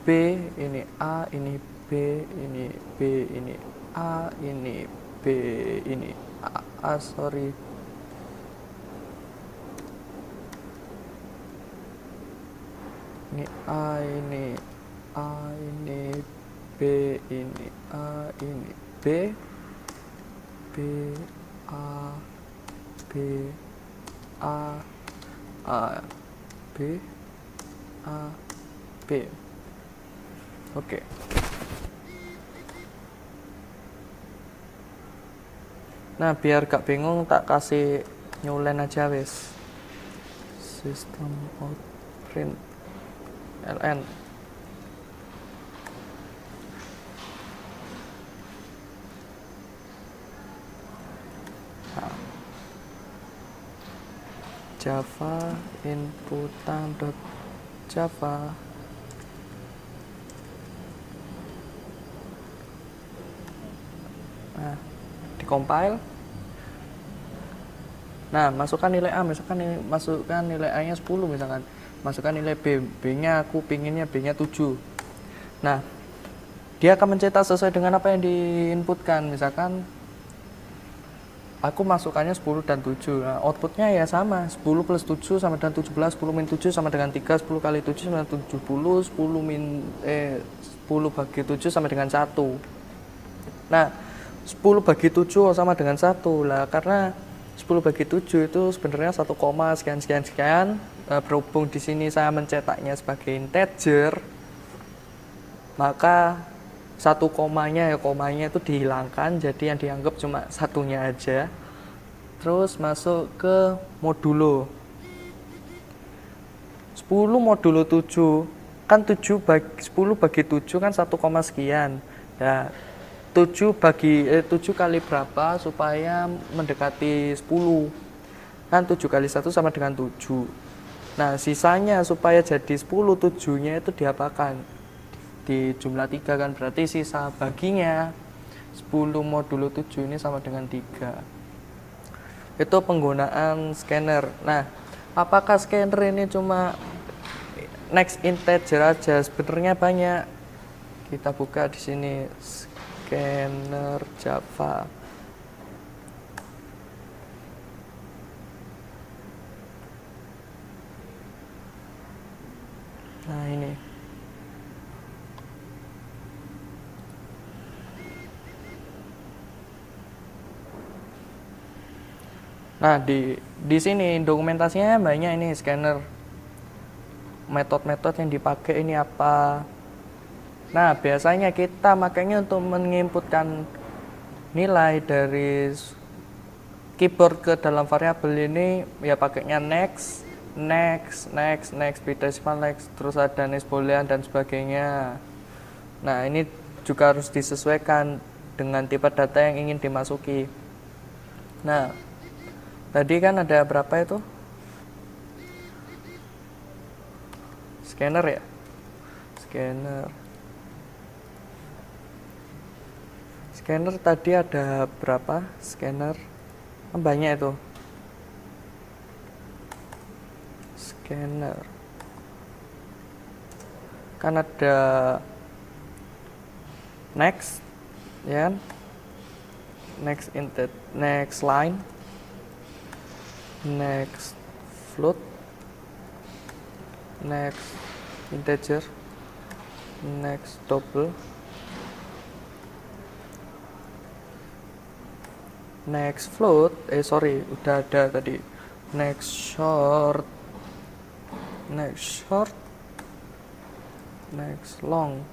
B, ini A, ini B, ini B, ini A, ini B, ini A, sorry. Ini A, ini A, ini B, ini A, ini B, B, A, B, A, A, B, A, B. Oke. Nah, biar gak bingung tak kasih nyulen aja wes. System out print ln. Nah, Java inputan dot Java. Nah, compile. Nah, masukkan nilai A, misalkan masukkan nilai A nya 10 misalkan. Masukkan nilai B, B nya aku pinginnya B nya 7. Nah, dia akan mencetak sesuai dengan apa yang diinputkan. Misalkan aku masukkannya 10 dan 7. Nah, outputnya ya sama, 10 plus 7 sama dengan 17, 10 min 7 sama dengan 3, 10 kali 7 sama dengan 70, 10 bagi 7 sama dengan 1. Nah, 10 bagi 7 sama dengan 1 lah, karena 10 bagi 7 itu sebenarnya 1, sekian. Berhubung di sini saya mencetaknya sebagai integer, maka 1 komanya itu dihilangkan, jadi yang dianggap cuma satunya aja. Terus masuk ke modulo 10 modulo 7 kan 10 bagi 7 kan 1, sekian. Nah, 7 kali berapa supaya mendekati 10? Kan 7 kali 1 sama dengan 7. Nah, sisanya supaya jadi 10, 7-nya itu diapakan? Di jumlah 3 kan, berarti sisa baginya 10 modulo 7 ini sama dengan 3. Itu penggunaan scanner. Nah, apakah scanner ini cuma next integer aja? Sebenarnya banyak. Kita buka di sini scanner Java. Nah, ini. Nah, di sini dokumentasinya banyak ini scanner. Metode-metode yang dipakai ini apa. Nah, biasanya kita makanya untuk menginputkan nilai dari keyboard ke dalam variabel ini ya pakainya next, bidesimal next, terus ada next boolean dan sebagainya. Nah, ini juga harus disesuaikan dengan tipe data yang ingin dimasuki. Nah, tadi kan ada berapa itu? Scanner ya? Scanner tadi ada berapa? Scanner banyak itu. Scanner kan ada next, ya, next line, next float, next integer, next double, next float, udah ada tadi, next short, next long,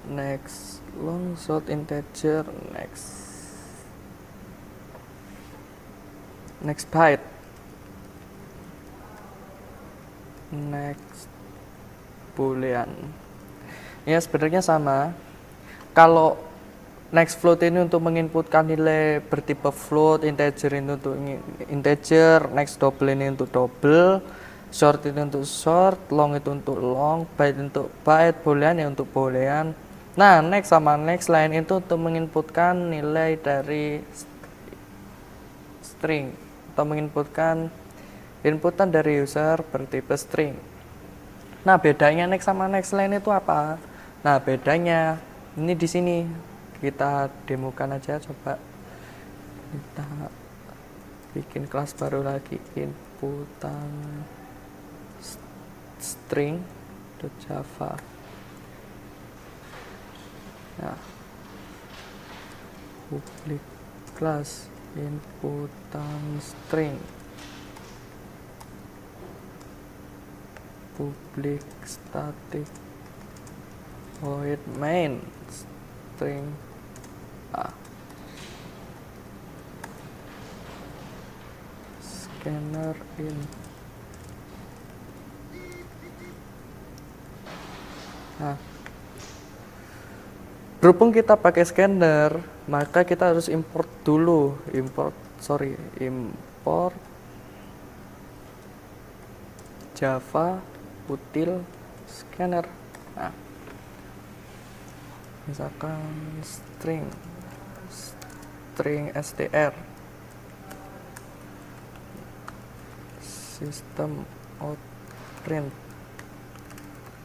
next long short integer, next byte, next boolean. Ya, sebenarnya sama. Kalau next float ini untuk menginputkan nilai bertipe float, integer ini untuk integer, next double ini untuk double, short itu untuk short, long itu untuk long, byte untuk byte, boolean ya untuk boolean. Nah, next sama next line itu untuk menginputkan nilai dari string atau menginputkan inputan dari user bertipe string. Nah, bedanya next sama next line itu apa? Nah, bedanya ini di sini. Kita demokan aja, coba. Kita bikin kelas baru lagi, inputan string.java. Nah, public class inputan string, public static void main string scanner in. Nah, berhubung kita pakai scanner, maka kita harus import dulu, import Java util scanner. Nah, misalkan string str system out print,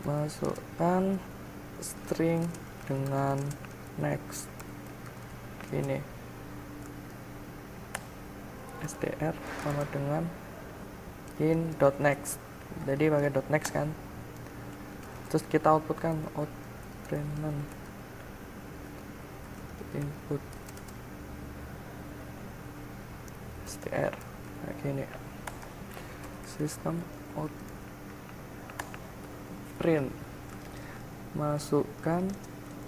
masukkan string dengan next, ini str sama dengan in.next, jadi pakai .next kan, terus kita outputkan outprint input str kayak gini, system out print, masukkan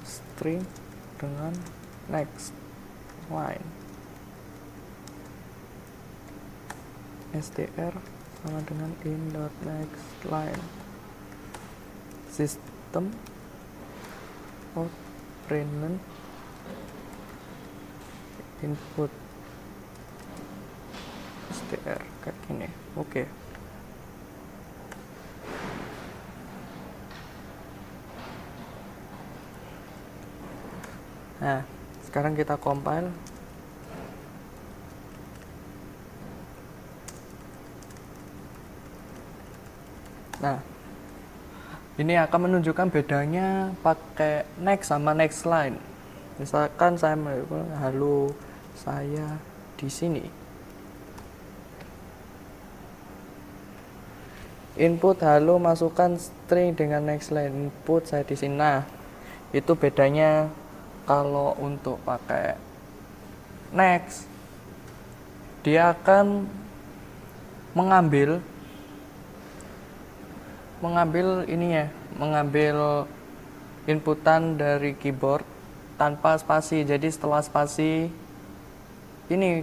string dengan next line, str sama dengan in.next line, system out print input str kayak gini. Oke. Nah, sekarang kita compile. Nah, ini akan menunjukkan bedanya pakai next sama next line. Misalkan saya halo, saya di sini. Input halo masukkan string dengan next line. Input saya di sini. Nah, itu bedanya kalau untuk pakai next, dia akan mengambil inputan dari keyboard tanpa spasi. Jadi setelah spasi ini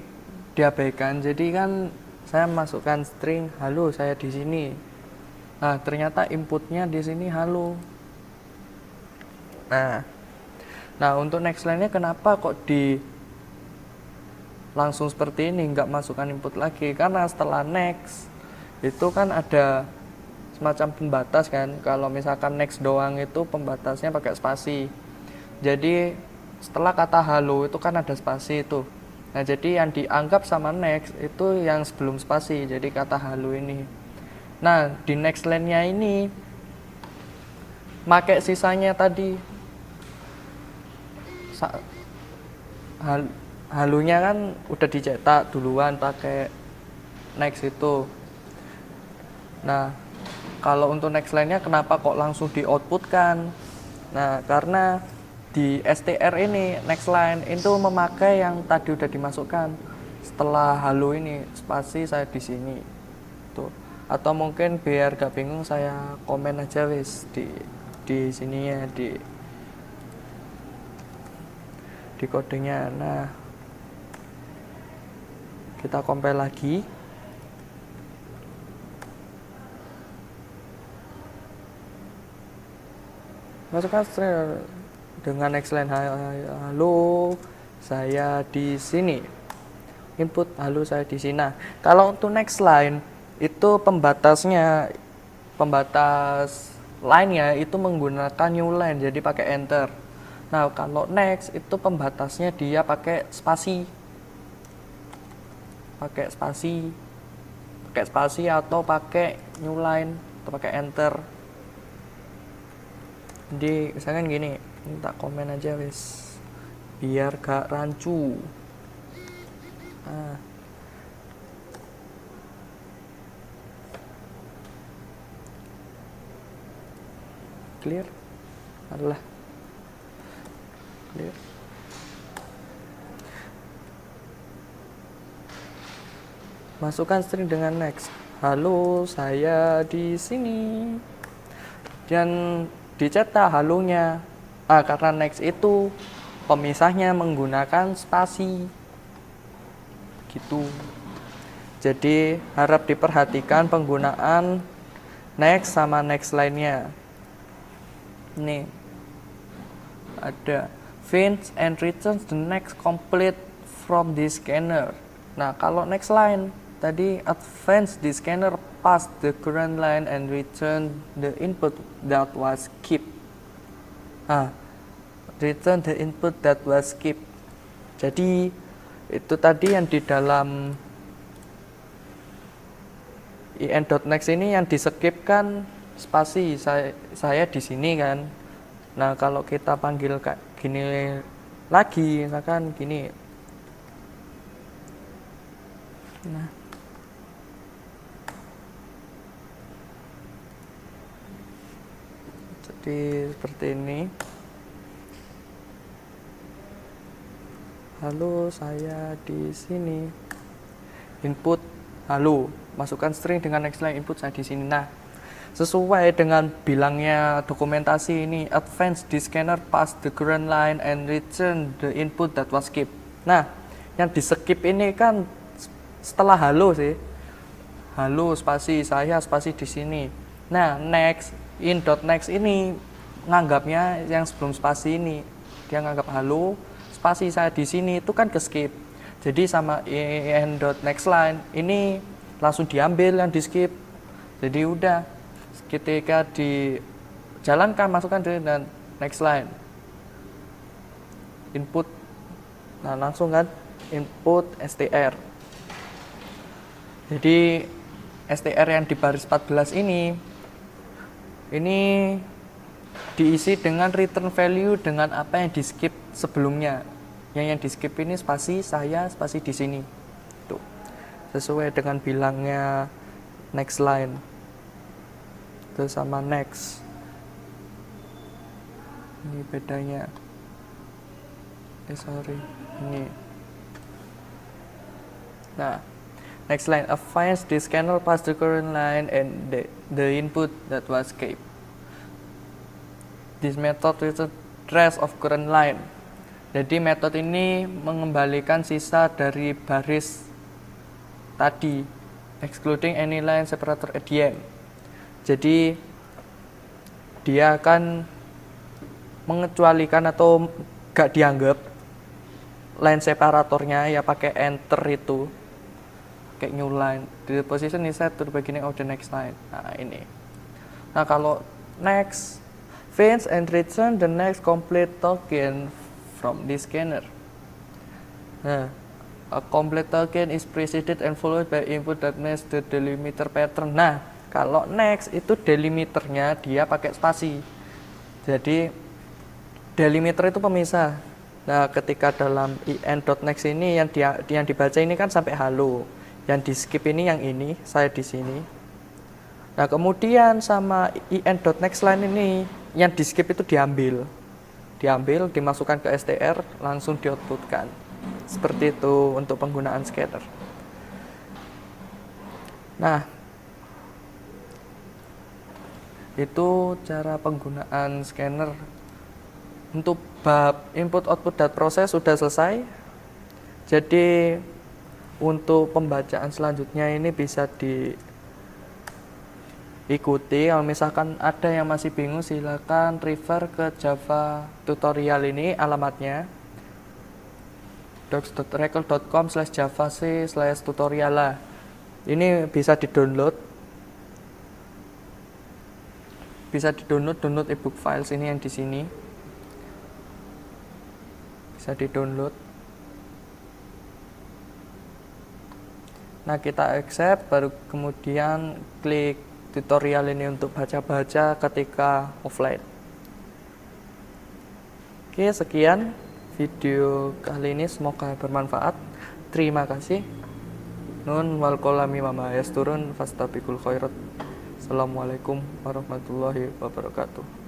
diabaikan. Jadi kan saya masukkan string halo saya di sini. Nah, ternyata inputnya di sini halo. Nah, untuk next line-nya kenapa kok langsung seperti ini, nggak masukkan input lagi? Karena setelah next itu kan ada semacam pembatas kan. Kalau misalkan next doang itu pembatasnya pakai spasi. Jadi setelah kata halo itu kan ada spasi itu. Nah, jadi yang dianggap sama next itu yang sebelum spasi, jadi kata halo ini. Nah, di next line-nya ini pakai sisanya tadi. Halonya kan udah dicetak duluan pakai next itu. Nah, kalau untuk next line-nya kenapa kok langsung di outputkan? Nah, karena di str ini next line itu memakai yang tadi udah dimasukkan. Setelah halo ini spasi saya di sini. Tuh. Atau mungkin biar gak bingung saya komen aja wis di sininya di kodenya. Nah, kita compile lagi. Masukkan string dengan next line halo saya di sini. Input halo saya di sini. Nah, kalau untuk next line itu pembatas line-nya itu menggunakan new line, jadi pakai enter. Nah, kalau next itu pembatasnya dia pakai spasi atau pakai new line atau pakai enter. Jadi misalkan gini, minta komen aja wis biar gak rancu. Nah, clear adalah clear. Masukkan string dengan next halo saya di sini dan dicetak halonya. Karena next itu pemisahnya menggunakan spasi gitu. Jadi harap diperhatikan penggunaan next sama next line-nya. Nih ada finds and returns the next complete from the scanner. Nah, kalau next line tadi advance the scanner past the current line and return the input that was skipped. Return the input that was skipped. Jadi itu tadi yang di dalam in.next ini yang di skip kan spasi saya di sini kan. Nah, kalau kita panggil kayak gini lagi, misalkan gini. Nah, jadi seperti ini. Halo, saya di sini. Input halo, masukkan string dengan next line input saya di sini. Nah, sesuai dengan bilangnya dokumentasi ini, advance the scanner past the current line and return the input that was skipped. Nah, yang di skip ini kan setelah halo sih. Halo spasi saya spasi di sini. Nah, next in.next ini nganggapnya yang sebelum spasi ini. Dia nganggap halo spasi saya di sini itu kan ke skip. Jadi sama in.next line ini langsung diambil yang di skip. Jadi udah ketika dijalankan masukkan dengan next line input, nah langsung kan input str. Jadi str yang di baris 14 ini diisi dengan return value dengan apa yang di skip sebelumnya. Yang di skip ini spasi saya spasi di sini tuh, sesuai dengan bilangnya next line. terus sama next. Ini bedanya. Sorry, ini. Nah, next line, finds the scanner past the current line and the input that was kept. This method returns trace of current line. Jadi metode ini mengembalikan sisa dari baris tadi, excluding any line separator at the end. Jadi dia akan mengecualikan atau gak dianggap line separatornya, ya pakai enter itu, kayak new line. The position is set to the beginning of the next line. Nah ini. Nah kalau next, finds and return the next complete token from this scanner. Nah, a complete token is preceded and followed by input that matches the delimiter pattern. Nah, kalau next itu delimiternya dia pakai spasi. Jadi delimiter itu pemisah. Nah, ketika dalam in.next ini yang dibaca ini kan sampai halo. Yang di skip ini yang ini, saya di sini. Nah, kemudian sama in.next line ini yang di skip itu diambil, dimasukkan ke str, langsung di-outputkan. Seperti itu untuk penggunaan scanner. Nah, itu cara penggunaan scanner. Untuk bab input output dan proses sudah selesai. Jadi untuk pembacaan selanjutnya ini bisa diikuti. Kalau misalkan ada yang masih bingung, silakan refer ke Java tutorial ini, alamatnya docs.rekel.com/javac/tutorial lah. Ini bisa di-download. Download ebook files ini yang di sini. Bisa di-download. Nah, kita accept, baru kemudian klik tutorial ini untuk baca-baca ketika offline. Oke, sekian video kali ini, semoga bermanfaat. Terima kasih. Nun wal kolami mama yasturun fastabiqul khairat. Assalamualaikum warahmatullahi wabarakatuh.